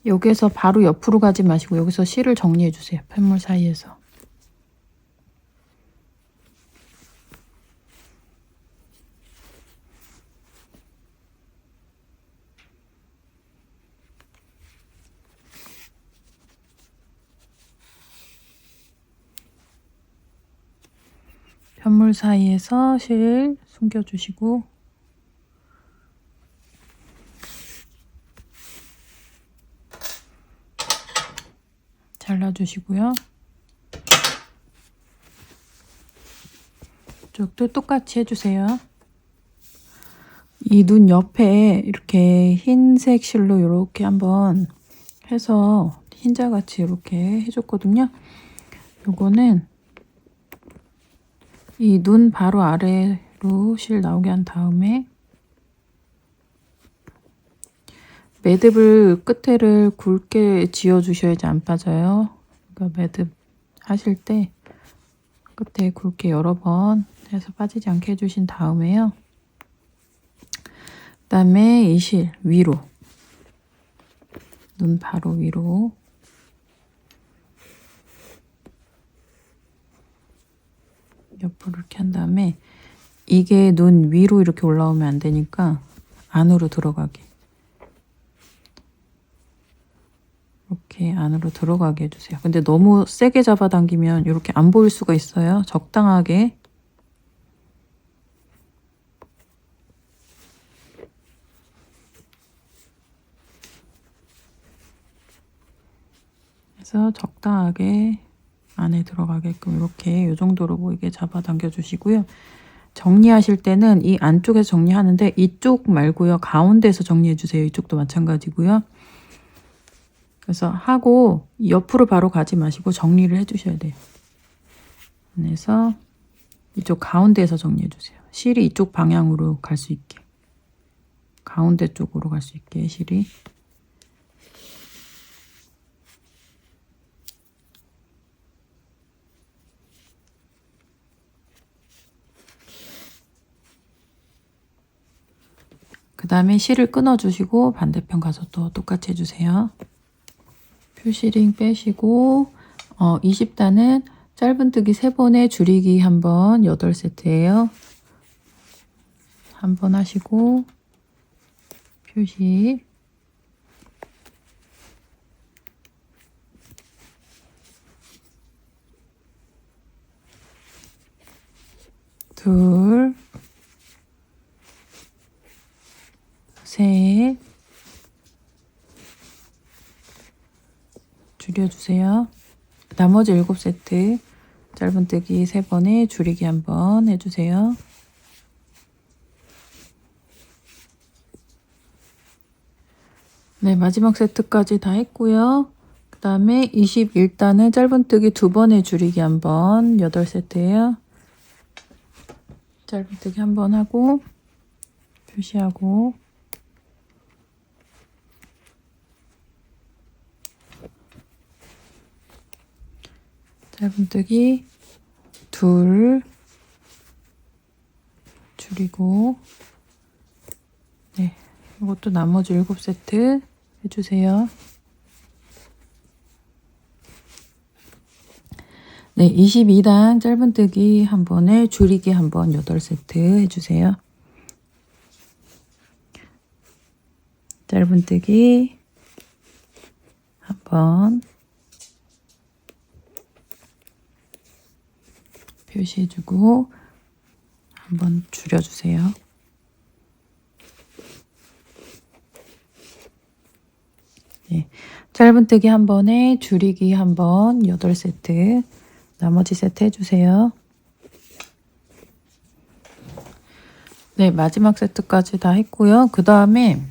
여기에서 바로 옆으로 가지 마시고 여기서 실을 정리해 주세요. 펜물 사이에서. 편물 사이에서 실 숨겨주시고 잘라주시고요. 이쪽도 똑같이 해주세요. 이 눈 옆에 이렇게 흰색 실로 이렇게 한번 해서 흰자같이 이렇게 해줬거든요. 요거는 이 눈 바로 아래로 실 나오게 한 다음에 매듭을 끝에를 굵게 지어 주셔야지 안 빠져요. 그러니까 매듭 하실 때 끝에 굵게 여러 번 해서 빠지지 않게 해주신 다음에요. 그 다음에 이 실 위로 눈 바로 위로 옆으로 이렇게 한 다음에 이게 눈 위로 이렇게 올라오면 안 되니까 안으로 들어가게 이렇게 안으로 들어가게 해주세요. 근데 너무 세게 잡아당기면 이렇게 안 보일 수가 있어요. 적당하게 해서 적당하게 안에 들어가게끔 이렇게 이 정도로 보이게 잡아당겨 주시고요. 정리하실 때는 이 안쪽에서 정리하는데 이쪽 말고요. 가운데에서 정리해 주세요. 이쪽도 마찬가지고요. 그래서 하고 옆으로 바로 가지 마시고 정리를 해 주셔야 돼요. 그래서 이쪽 가운데에서 정리해 주세요. 실이 이쪽 방향으로 갈 수 있게. 가운데 쪽으로 갈 수 있게 실이. 다음에 실을 끊어 주시고 반대편 가서 또 똑같이 해주세요. 표시링 빼시고 20단은 짧은뜨기 3번에 줄이기 1번 8세트예요. 1번 하시고 표시 둘, 셋, 줄여주세요. 나머지 7세트 짧은뜨기 3번에 줄이기 1번 해주세요. 네, 마지막 세트까지 다 했고요. 그 다음에 21단은 짧은뜨기 2번에 줄이기 1번 8세트예요. 짧은뜨기 1번 하고 표시하고 짧은뜨기 2 줄이고 네, 이것도 나머지 7세트 해주세요. 네, 22단 짧은뜨기 1번에 줄이기 1번 8세트 해주세요. 짧은뜨기 1번 표시해주고 한번 줄여주세요. 네, 짧은뜨기 1번에 줄이기 1번 8세트 나머지 세트 해주세요. 네, 마지막 세트까지 다 했고요. 그 다음에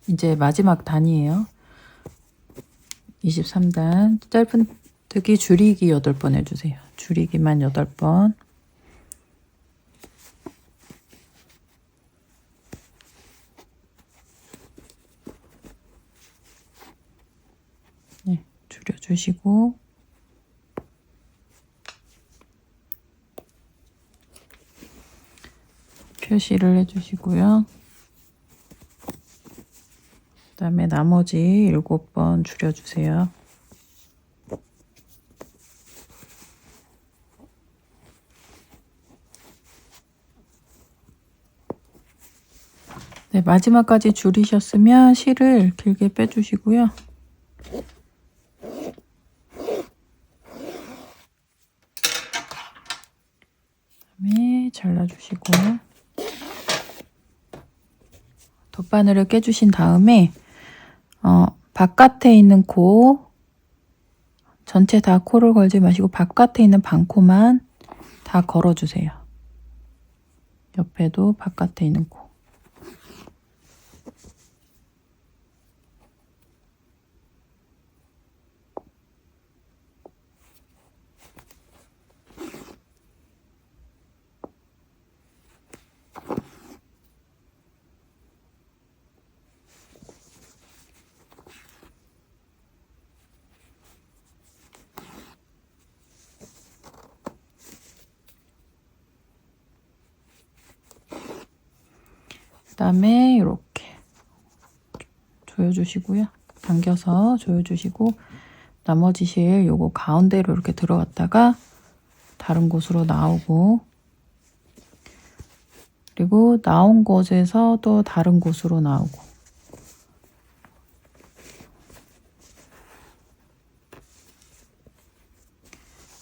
이제 마지막 단이에요. 23단 짧은뜨기 줄이기 8번 해주세요. 줄이기만 8번. 네, 줄여주시고 표시를 해주시고요. 그 다음에 나머지 7번 줄여주세요. 네, 마지막까지 줄이셨으면 실을 길게 빼주시고요. 그다음에 잘라주시고 돗바늘을 깨주신 다음에 바깥에 있는 코 전체 다 코를 걸지 마시고 바깥에 있는 반코만 다 걸어주세요. 옆에도 바깥에 있는 코. 그 다음에 이렇게 조여주시고요. 당겨서 조여주시고 나머지 실 요거 가운데로 이렇게 들어갔다가 다른 곳으로 나오고 그리고 나온 곳에서 또 다른 곳으로 나오고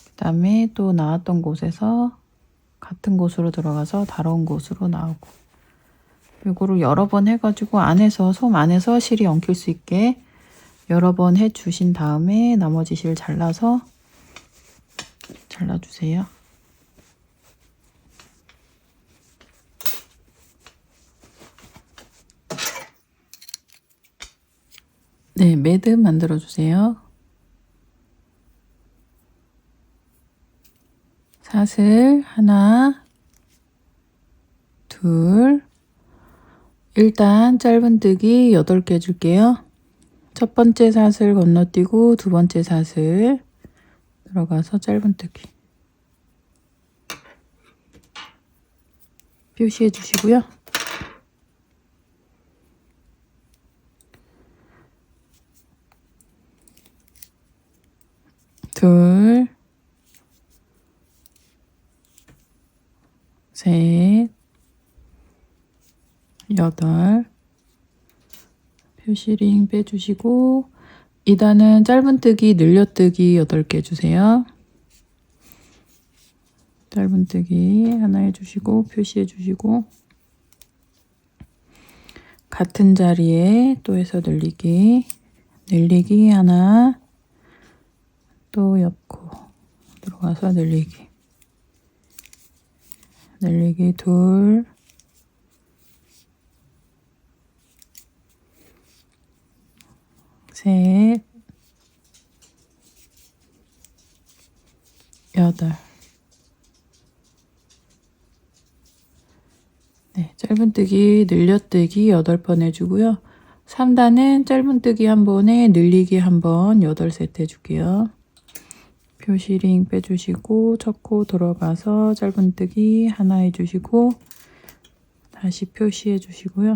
그 다음에 또 나왔던 곳에서 같은 곳으로 들어가서 다른 곳으로 나오고 이거를 여러 번 해가지고 안에서 솜 안에서 실이 엉킬 수 있게 여러 번 해주신 다음에 나머지 실 잘라서 잘라주세요. 네, 매듭 만들어주세요. 사슬 하나, 둘, 일단 짧은뜨기 8개 해줄게요. 첫 번째 사슬 건너뛰고 두 번째 사슬 들어가서 짧은뜨기 표시해 주시고요. 둘, 셋, 8. 표시링 빼주시고 2단은 짧은뜨기 늘려뜨기 8개 해주세요. 짧은뜨기 하나 해주시고 표시해 주시고 같은 자리에 또 해서 늘리기 하나, 또 옆코 들어가서 늘리기 둘, 셋, 8. 네, 짧은뜨기 늘려뜨기 8번 해주고요. 3단은 짧은뜨기 한 번에 늘리기 한 번 8세트 해줄게요. 표시링 빼주시고 첫 코 들어가서 짧은뜨기 하나 해주시고 다시 표시해 주시고요.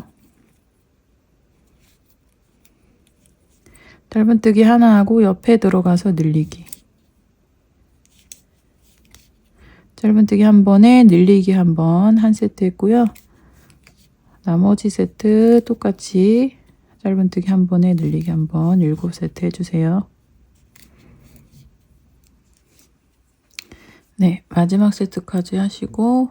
짧은뜨기 하나 하고 옆에 들어가서 늘리기, 짧은뜨기 한 번에 늘리기 한 번 한 세트 했고요. 나머지 세트 똑같이 짧은뜨기 한 번에 늘리기 한 번 7세트 해주세요. 네, 마지막 세트까지 하시고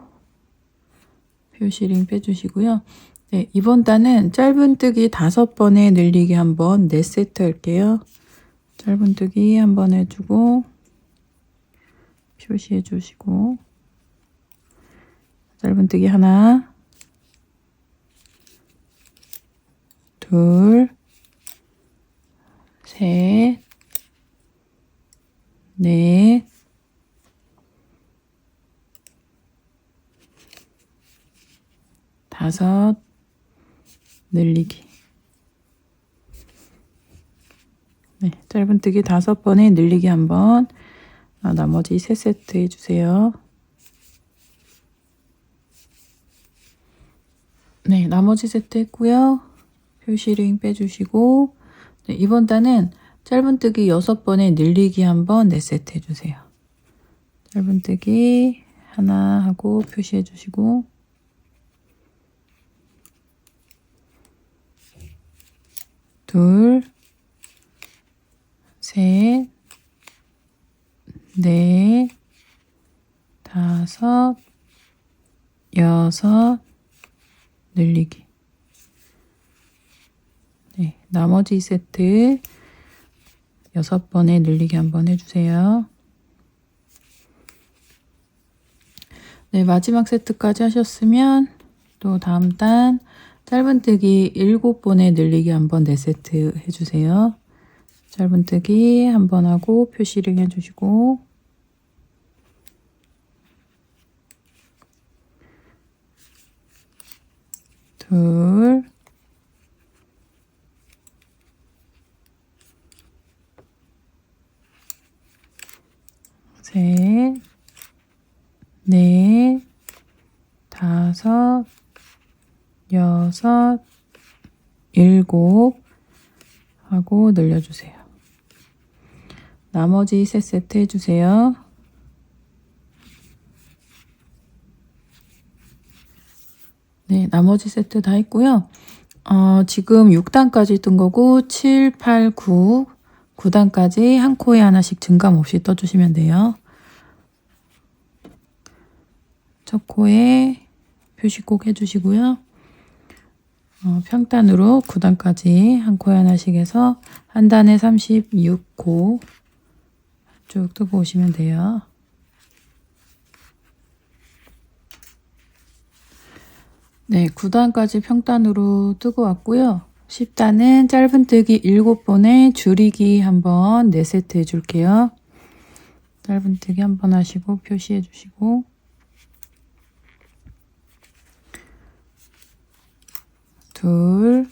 표시링 빼주시고요. 네, 이번 단은 짧은뜨기 5번에 늘리기 한 번 4세트 할게요. 짧은뜨기 한 번 해주고 표시해 주시고 짧은뜨기 하나, 둘, 셋, 넷, 5, 늘리기. 네, 짧은뜨기 5번에 늘리기 한 번, 나머지 3세트 해주세요. 네, 나머지 세트 했고요. 표시링 빼주시고 네, 이번 단은 짧은뜨기 6번에 늘리기 한 번 4세트 해주세요. 짧은뜨기 하나 하고 표시해 주시고 둘, 셋, 넷, 5, 6, 늘리기. 네, 나머지 세트 6번에 늘리기 한번 해주세요. 네, 마지막 세트까지 하셨으면 또 다음 단 짧은뜨기 7번에 늘리기 한번 4세트 해주세요. 짧은뜨기 한번 하고 표시링 해주시고 둘, 셋, 넷, 5, 6, 7 하고 늘려주세요. 나머지 3세트 해주세요. 네, 나머지 세트 다 했고요. 지금 6단까지 뜬 거고 7, 8, 9, 9단까지 한 코에 하나씩 증감 없이 떠주시면 돼요. 첫 코에 표시 꼭 해주시고요. 평단으로 9단까지 한 코에 하나씩 해서 한 단에 36코 쭉 뜨고 오시면 돼요. 네, 9단까지 평단으로 뜨고 왔고요. 10단은 짧은뜨기 7번에 줄이기 한번 4세트 해줄게요. 짧은뜨기 한번 하시고 표시해 주시고 둘,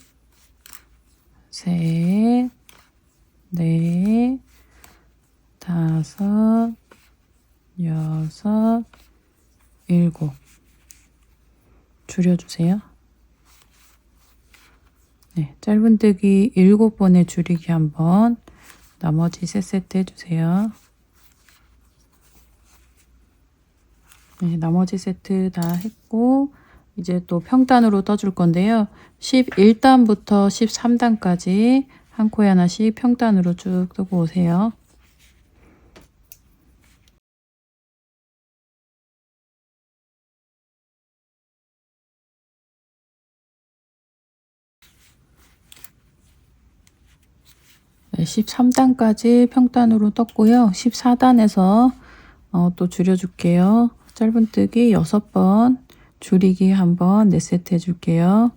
셋, 넷, 5, 6, 7 줄여주세요. 네, 짧은뜨기 7번에 줄이기 한번 나머지 3세트 해주세요. 네, 나머지 세트 다 했고 이제 또 평단으로 떠줄 건데요. 11단부터 13단까지 한 코에 하나씩 평단으로 쭉 뜨고 오세요. 네, 13단까지 평단으로 떴고요. 14단에서 또 줄여줄게요. 짧은뜨기 6번, 줄이기 1번, 4세트 해줄게요.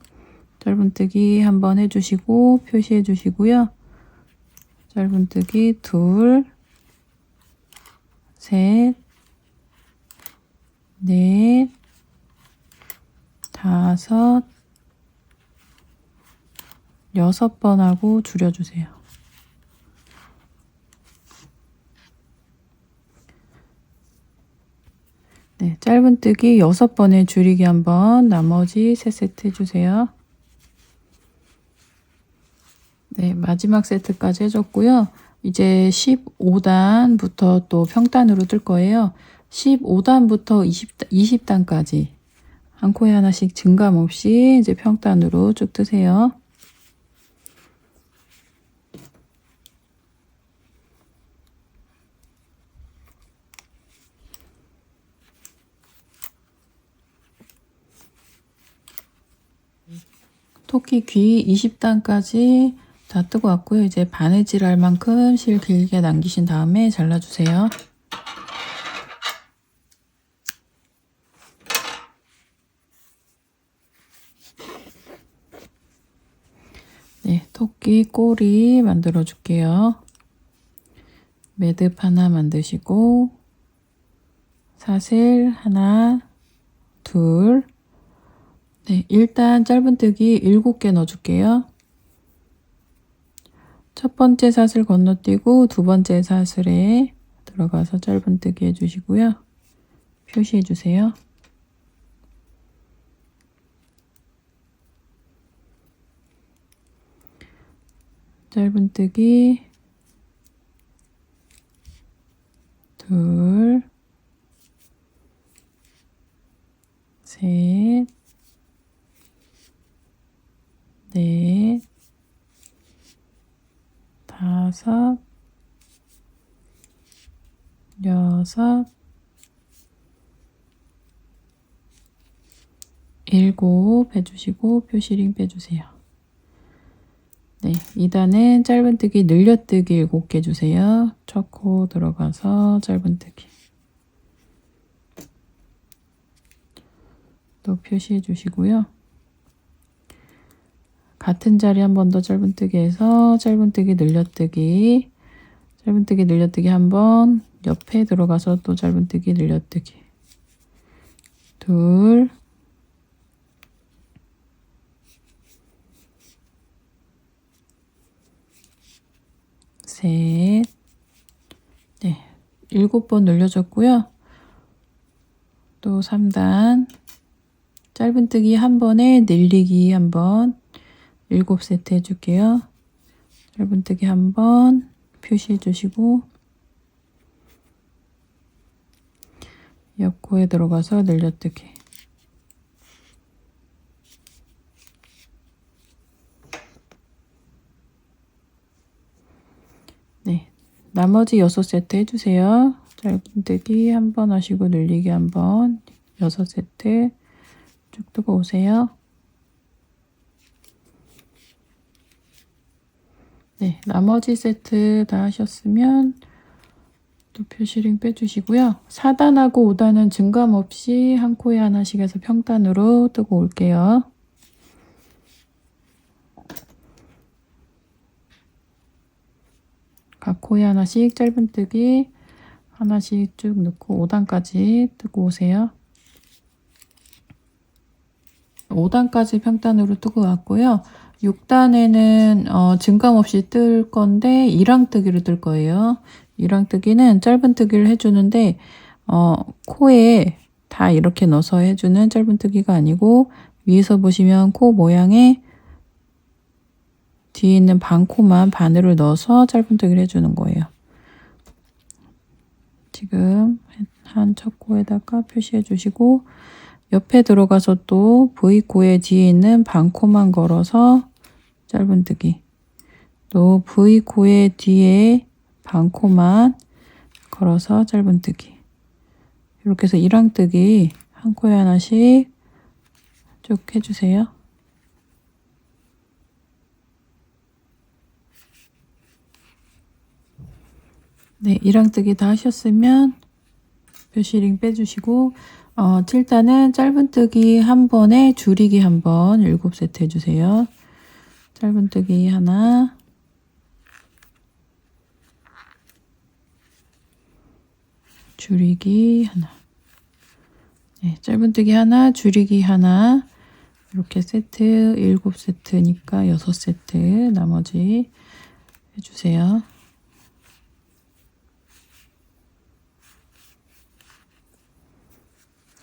짧은뜨기 1번 해주시고 표시해 주시고요. 짧은뜨기 2, 3, 4, 5, 6번 하고 줄여주세요. 네, 짧은뜨기 6번에 줄이기 1번, 나머지 3세트 해주세요. 네, 마지막 세트까지 해줬고요. 이제 15단부터 또 평단으로 뜰 거예요. 15단부터 20단까지 한 코에 하나씩 증감 없이 이제 평단으로 쭉 뜨세요. 토끼 귀 20단까지 다 뜨고 왔고요. 이제 바느질 할 만큼 실 길게 남기신 다음에 잘라주세요. 네, 토끼 꼬리 만들어 줄게요. 매듭 하나 만드시고 사슬 하나, 둘. 네, 일단 짧은뜨기 7개 넣어줄게요. 첫 번째 사슬 건너뛰고 두 번째 사슬에 들어가서 짧은뜨기 해주시고요. 표시해 주세요. 짧은뜨기 둘, 셋, 넷, 5, 6, 7 해주시고 표시링 빼주세요. 네, 2단은 짧은뜨기 늘려뜨기 7개 주세요. 첫 코 들어가서 짧은뜨기 또 표시해 주시고요. 같은 자리 한 번 더 짧은뜨기 해서 짧은뜨기 늘려뜨기 한번 옆에 들어가서 또 짧은뜨기 늘려뜨기 둘, 셋, 네, 7번 늘려줬고요. 또 3단 짧은뜨기 한 번에 늘리기 한 번 7세트 해줄게요. 짧은뜨기 한 번 표시해 주시고 옆코에 들어가서 늘려뜨기 네, 나머지 6세트 해주세요. 짧은뜨기 한 번 하시고 늘리기 한 번 6세트 쭉 뜨고 오세요. 네, 나머지 세트 다 하셨으면 또 표시링 빼주시고요. 4단하고 5단은 증감 없이 한 코에 하나씩 해서 평단으로 뜨고 올게요. 각 코에 하나씩 짧은뜨기 하나씩 쭉 넣고 5단까지 뜨고 오세요. 5단까지 평단으로 뜨고 왔고요. 6단에는 증감 없이 뜰 건데 2랑뜨기로 뜰 거예요. 2랑뜨기는 짧은뜨기를 해주는데 코에 다 이렇게 넣어서 해주는 짧은뜨기가 아니고 위에서 보시면 코 모양에 뒤에 있는 반코만 바늘을 넣어서 짧은뜨기를 해주는 거예요. 지금 한 첫 코에다가 표시해 주시고 옆에 들어가서 또 V코의 뒤에 있는 반코만 걸어서 짧은뜨기, 또 V코의 뒤에 반코만 걸어서 짧은뜨기, 이렇게 해서 이랑뜨기 한 코에 하나씩 쭉 해주세요. 네, 이랑뜨기 다 하셨으면 표시링 빼주시고 7단은 짧은뜨기 한 번에 줄이기 한 번 7세트 해주세요. 짧은뜨기 하나, 줄이기 하나, 네, 짧은뜨기 하나, 줄이기 하나, 이렇게 세트 7세트니까 6세트 나머지 해주세요.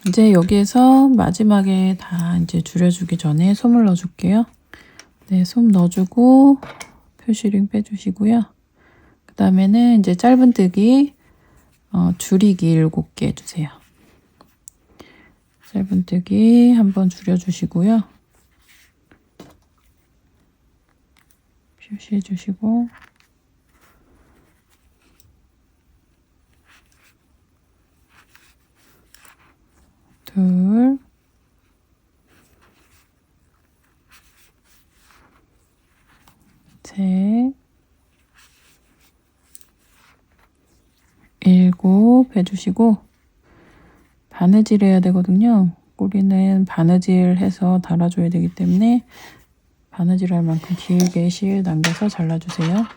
이제 여기에서 마지막에 다 이제 줄여주기 전에 솜을 넣어줄게요. 네, 솜 넣어주고 표시링 빼주시고요. 그 다음에는 이제 짧은뜨기 줄이기 7개 해주세요. 짧은뜨기 한번 줄여주시고요. 표시해주시고 둘, 셋, 7 해주시고 바느질 해야 되거든요. 꼬리는 바느질 해서 달아줘야 되기 때문에 바느질 할 만큼 길게 실 남겨서 잘라주세요.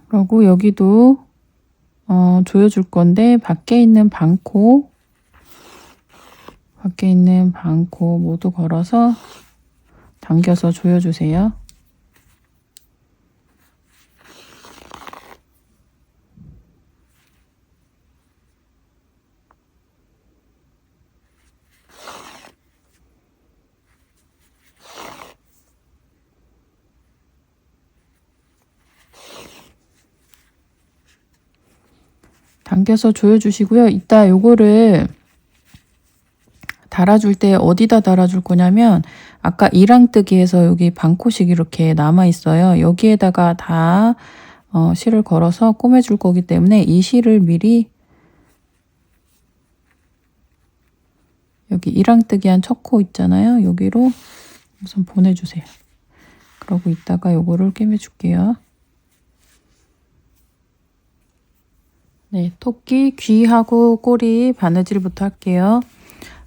그리고 여기도 조여줄 건데 밖에 있는 반코 모두 걸어서 당겨서 조여주세요. 당겨서 조여주시고요. 이따 요거를 달아줄 때 어디다 달아줄 거냐면 아까 이랑뜨기에서 여기 반코씩 이렇게 남아 있어요. 여기에다가 다 실을 걸어서 꼬매줄 거기 때문에 이 실을 미리 여기 이랑뜨기 한 첫 코 있잖아요. 여기로 우선 보내주세요. 그러고 이따가 요거를 꿰매줄게요. 네, 토끼 귀하고 꼬리 바느질부터 할게요.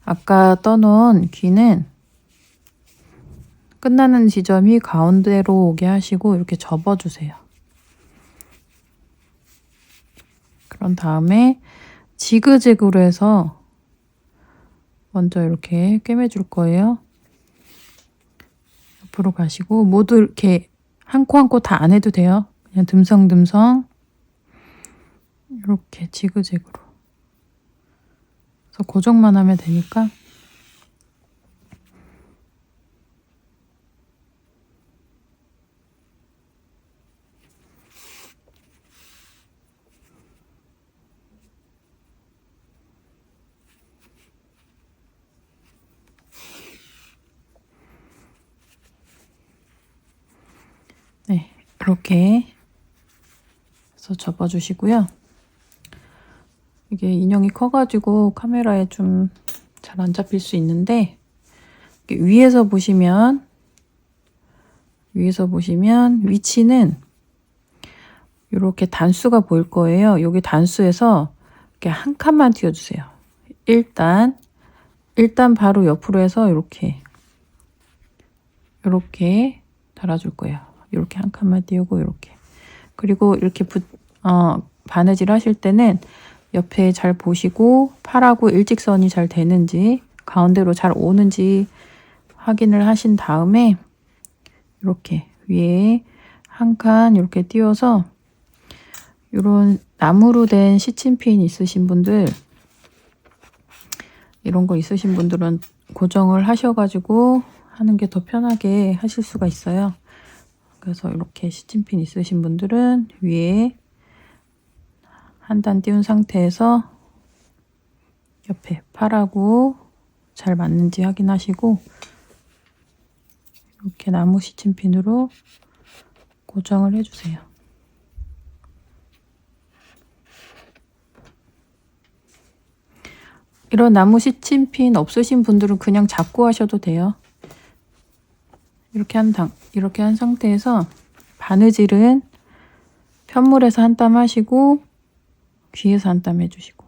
아까 떠놓은 귀는 끝나는 지점이 가운데로 오게 하시고 이렇게 접어주세요. 그런 다음에 지그재그로 해서 먼저 이렇게 꿰매줄 거예요. 옆으로 가시고 모두 이렇게 한 코 한 코 다 안 해도 돼요. 그냥 듬성듬성 이렇게 지그재그로. 그래서 고정만 하면 되니까. 네, 이렇게 해서 접어주시고요. 이게 인형이 커가지고 카메라에 좀 잘 안 잡힐 수 있는데 위에서 보시면 위치는 이렇게 단수가 보일 거예요. 여기 단수에서 이렇게 한 칸만 띄워주세요. 1단 바로 옆으로 해서 이렇게 달아줄 거예요. 이렇게 한 칸만 띄우고 이렇게. 그리고 이렇게 바느질 하실 때는 옆에 잘 보시고 팔하고 일직선이 잘 되는지 가운데로 잘 오는지 확인을 하신 다음에 이렇게 위에 한 칸 이렇게 띄워서 이런 나무로 된 시침핀 있으신 분들, 이런 거 있으신 분들은 고정을 하셔가지고 하는 게 더 편하게 하실 수가 있어요. 그래서 이렇게 시침핀 있으신 분들은 위에 한 단 띄운 상태에서 옆에 팔하고 잘 맞는지 확인하시고 이렇게 나무 시침핀으로 고정을 해주세요. 이런 나무 시침핀 없으신 분들은 그냥 잡고 하셔도 돼요. 이렇게 한 상태에서 바느질은 편물에서 한 땀 하시고 귀에서 한 땀 해주시고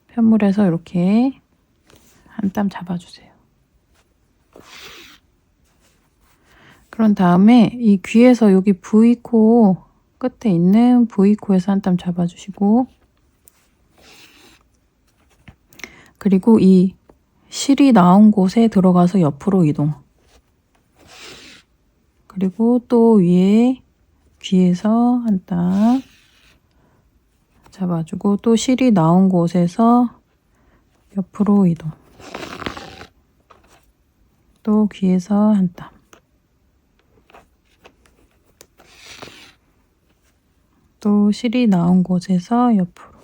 편물에서 이렇게 한 땀 잡아주세요. 그런 다음에 이 귀에서 여기 V코 끝에 있는 V코에서 한 땀 잡아주시고 그리고 이 실이 나온 곳에 들어가서 옆으로 이동. 그리고 또 위에 귀에서 한 땀 잡아주고 또 실이 나온 곳에서 옆으로 이동. 또 귀에서 한 땀. 또 실이 나온 곳에서 옆으로.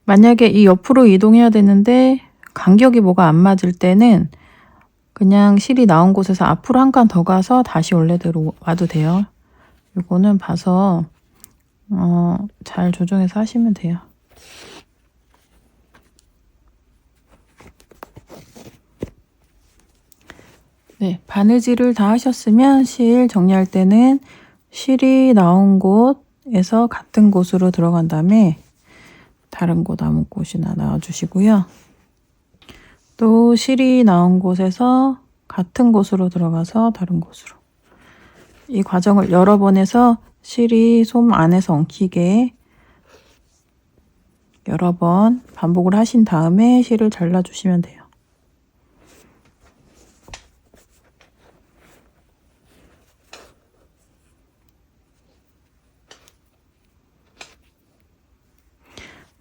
만약에 이 옆으로 이동해야 되는데 간격이 뭐가 안 맞을 때는 그냥 실이 나온 곳에서 앞으로 한 칸 더 가서 다시 원래대로 와도 돼요. 이거는 봐서 잘 조정해서 하시면 돼요. 네, 바느질을 다 하셨으면 실 정리할 때는 실이 나온 곳에서 같은 곳으로 들어간 다음에 다른 곳 아무 곳이나 놔주시고요. 또 실이 나온 곳에서 같은 곳으로 들어가서 다른 곳으로. 이 과정을 여러 번 해서 실이 솜 안에서 엉키게 여러 번 반복을 하신 다음에 실을 잘라주시면 돼요.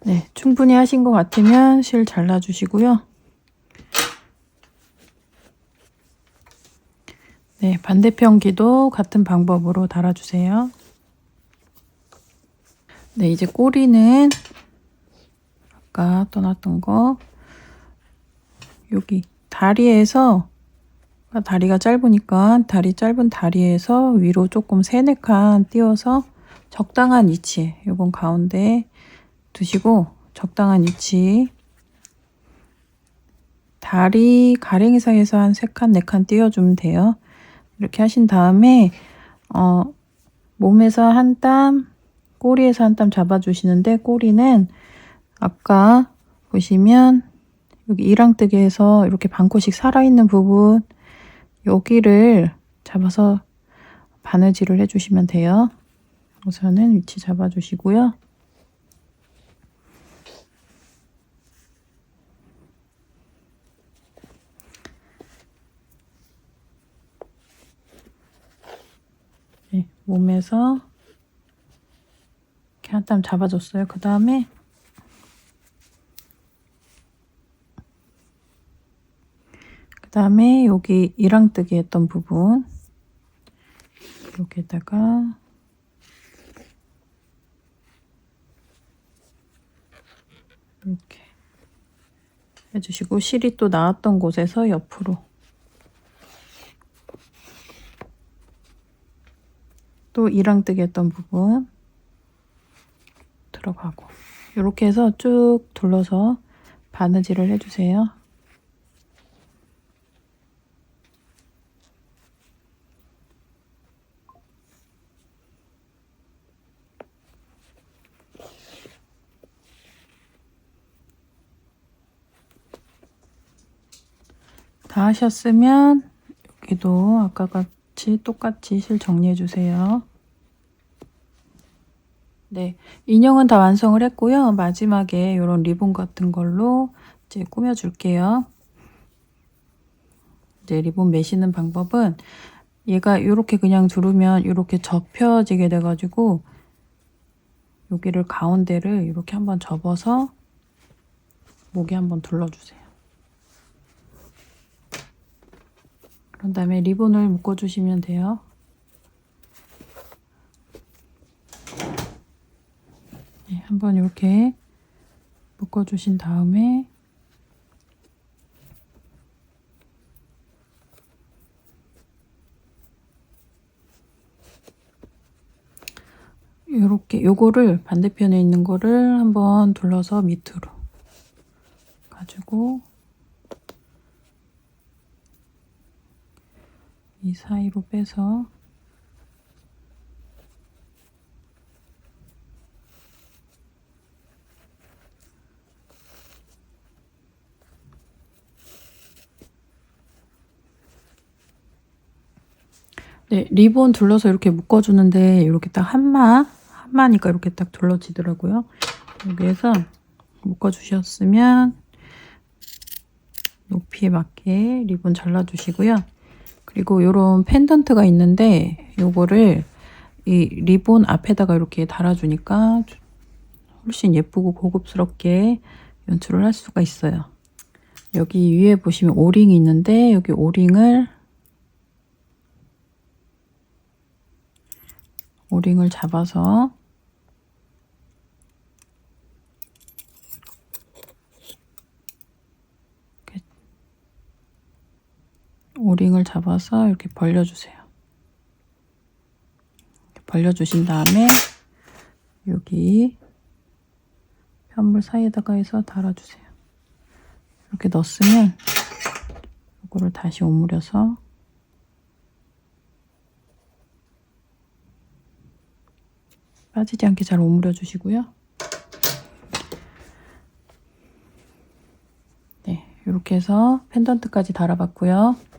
네, 충분히 하신 것 같으면 실 잘라주시고요. 네, 반대편 귀도 같은 방법으로 달아주세요. 네, 이제 꼬리는 아까 떠났던 거 여기 다리에서 다리가 짧으니까 다리 짧은 다리에서 위로 조금 3-4칸 띄워서 적당한 위치에 요건 가운데 두시고 적당한 위치 다리 가랭이 사이에서 한 3칸 4칸 띄워주면 돼요. 이렇게 하신 다음에 몸에서 한 땀 꼬리에서 한 땀 잡아주시는데 꼬리는 아까 보시면 여기 이랑뜨기에서 이렇게 반코씩 살아있는 부분 여기를 잡아서 바느질을 해주시면 돼요. 우선은 위치 잡아주시고요. 네, 몸에서 이렇게 한 땀 잡아줬어요. 그 다음에 여기 이랑뜨기 했던 부분 여기에다가 이렇게 해주시고 실이 또 나왔던 곳에서 옆으로 또 이랑뜨기 했던 부분 들어가고 이렇게 해서 쭉 둘러서 바느질을 해주세요. 다 하셨으면 여기도 아까 같이 똑같이 실 정리해 주세요. 네, 인형은 다 완성을 했고요. 마지막에 이런 리본 같은 걸로 이제 꾸며줄게요. 이제 리본 매시는 방법은 얘가 이렇게 그냥 두르면 이렇게 접혀지게 돼가지고 여기를 가운데를 이렇게 한번 접어서 목에 한번 둘러주세요. 그런 다음에 리본을 묶어주시면 돼요. 네, 한번 이렇게 묶어주신 다음에 이렇게 요거를 반대편에 있는 거를 한번 둘러서 밑으로 가지고 이 사이로 빼서 네, 리본 둘러서 이렇게 묶어주는데 이렇게 딱 한마니까 이렇게 딱 둘러지더라고요. 여기에서 묶어주셨으면 높이에 맞게 리본 잘라주시고요. 그리고 이런 펜던트가 있는데 요거를 이 리본 앞에다가 이렇게 달아주니까 훨씬 예쁘고 고급스럽게 연출을 할 수가 있어요. 여기 위에 보시면 오링이 있는데 여기 오링을 잡아서 오링을 잡아서 이렇게 벌려주세요. 벌려주신 다음에 여기 편물 사이에다가 해서 달아주세요. 이렇게 넣었으면 이거를 다시 오므려서 빠지지 않게 잘 오므려 주시고요. 네, 이렇게 해서 펜던트까지 달아봤고요.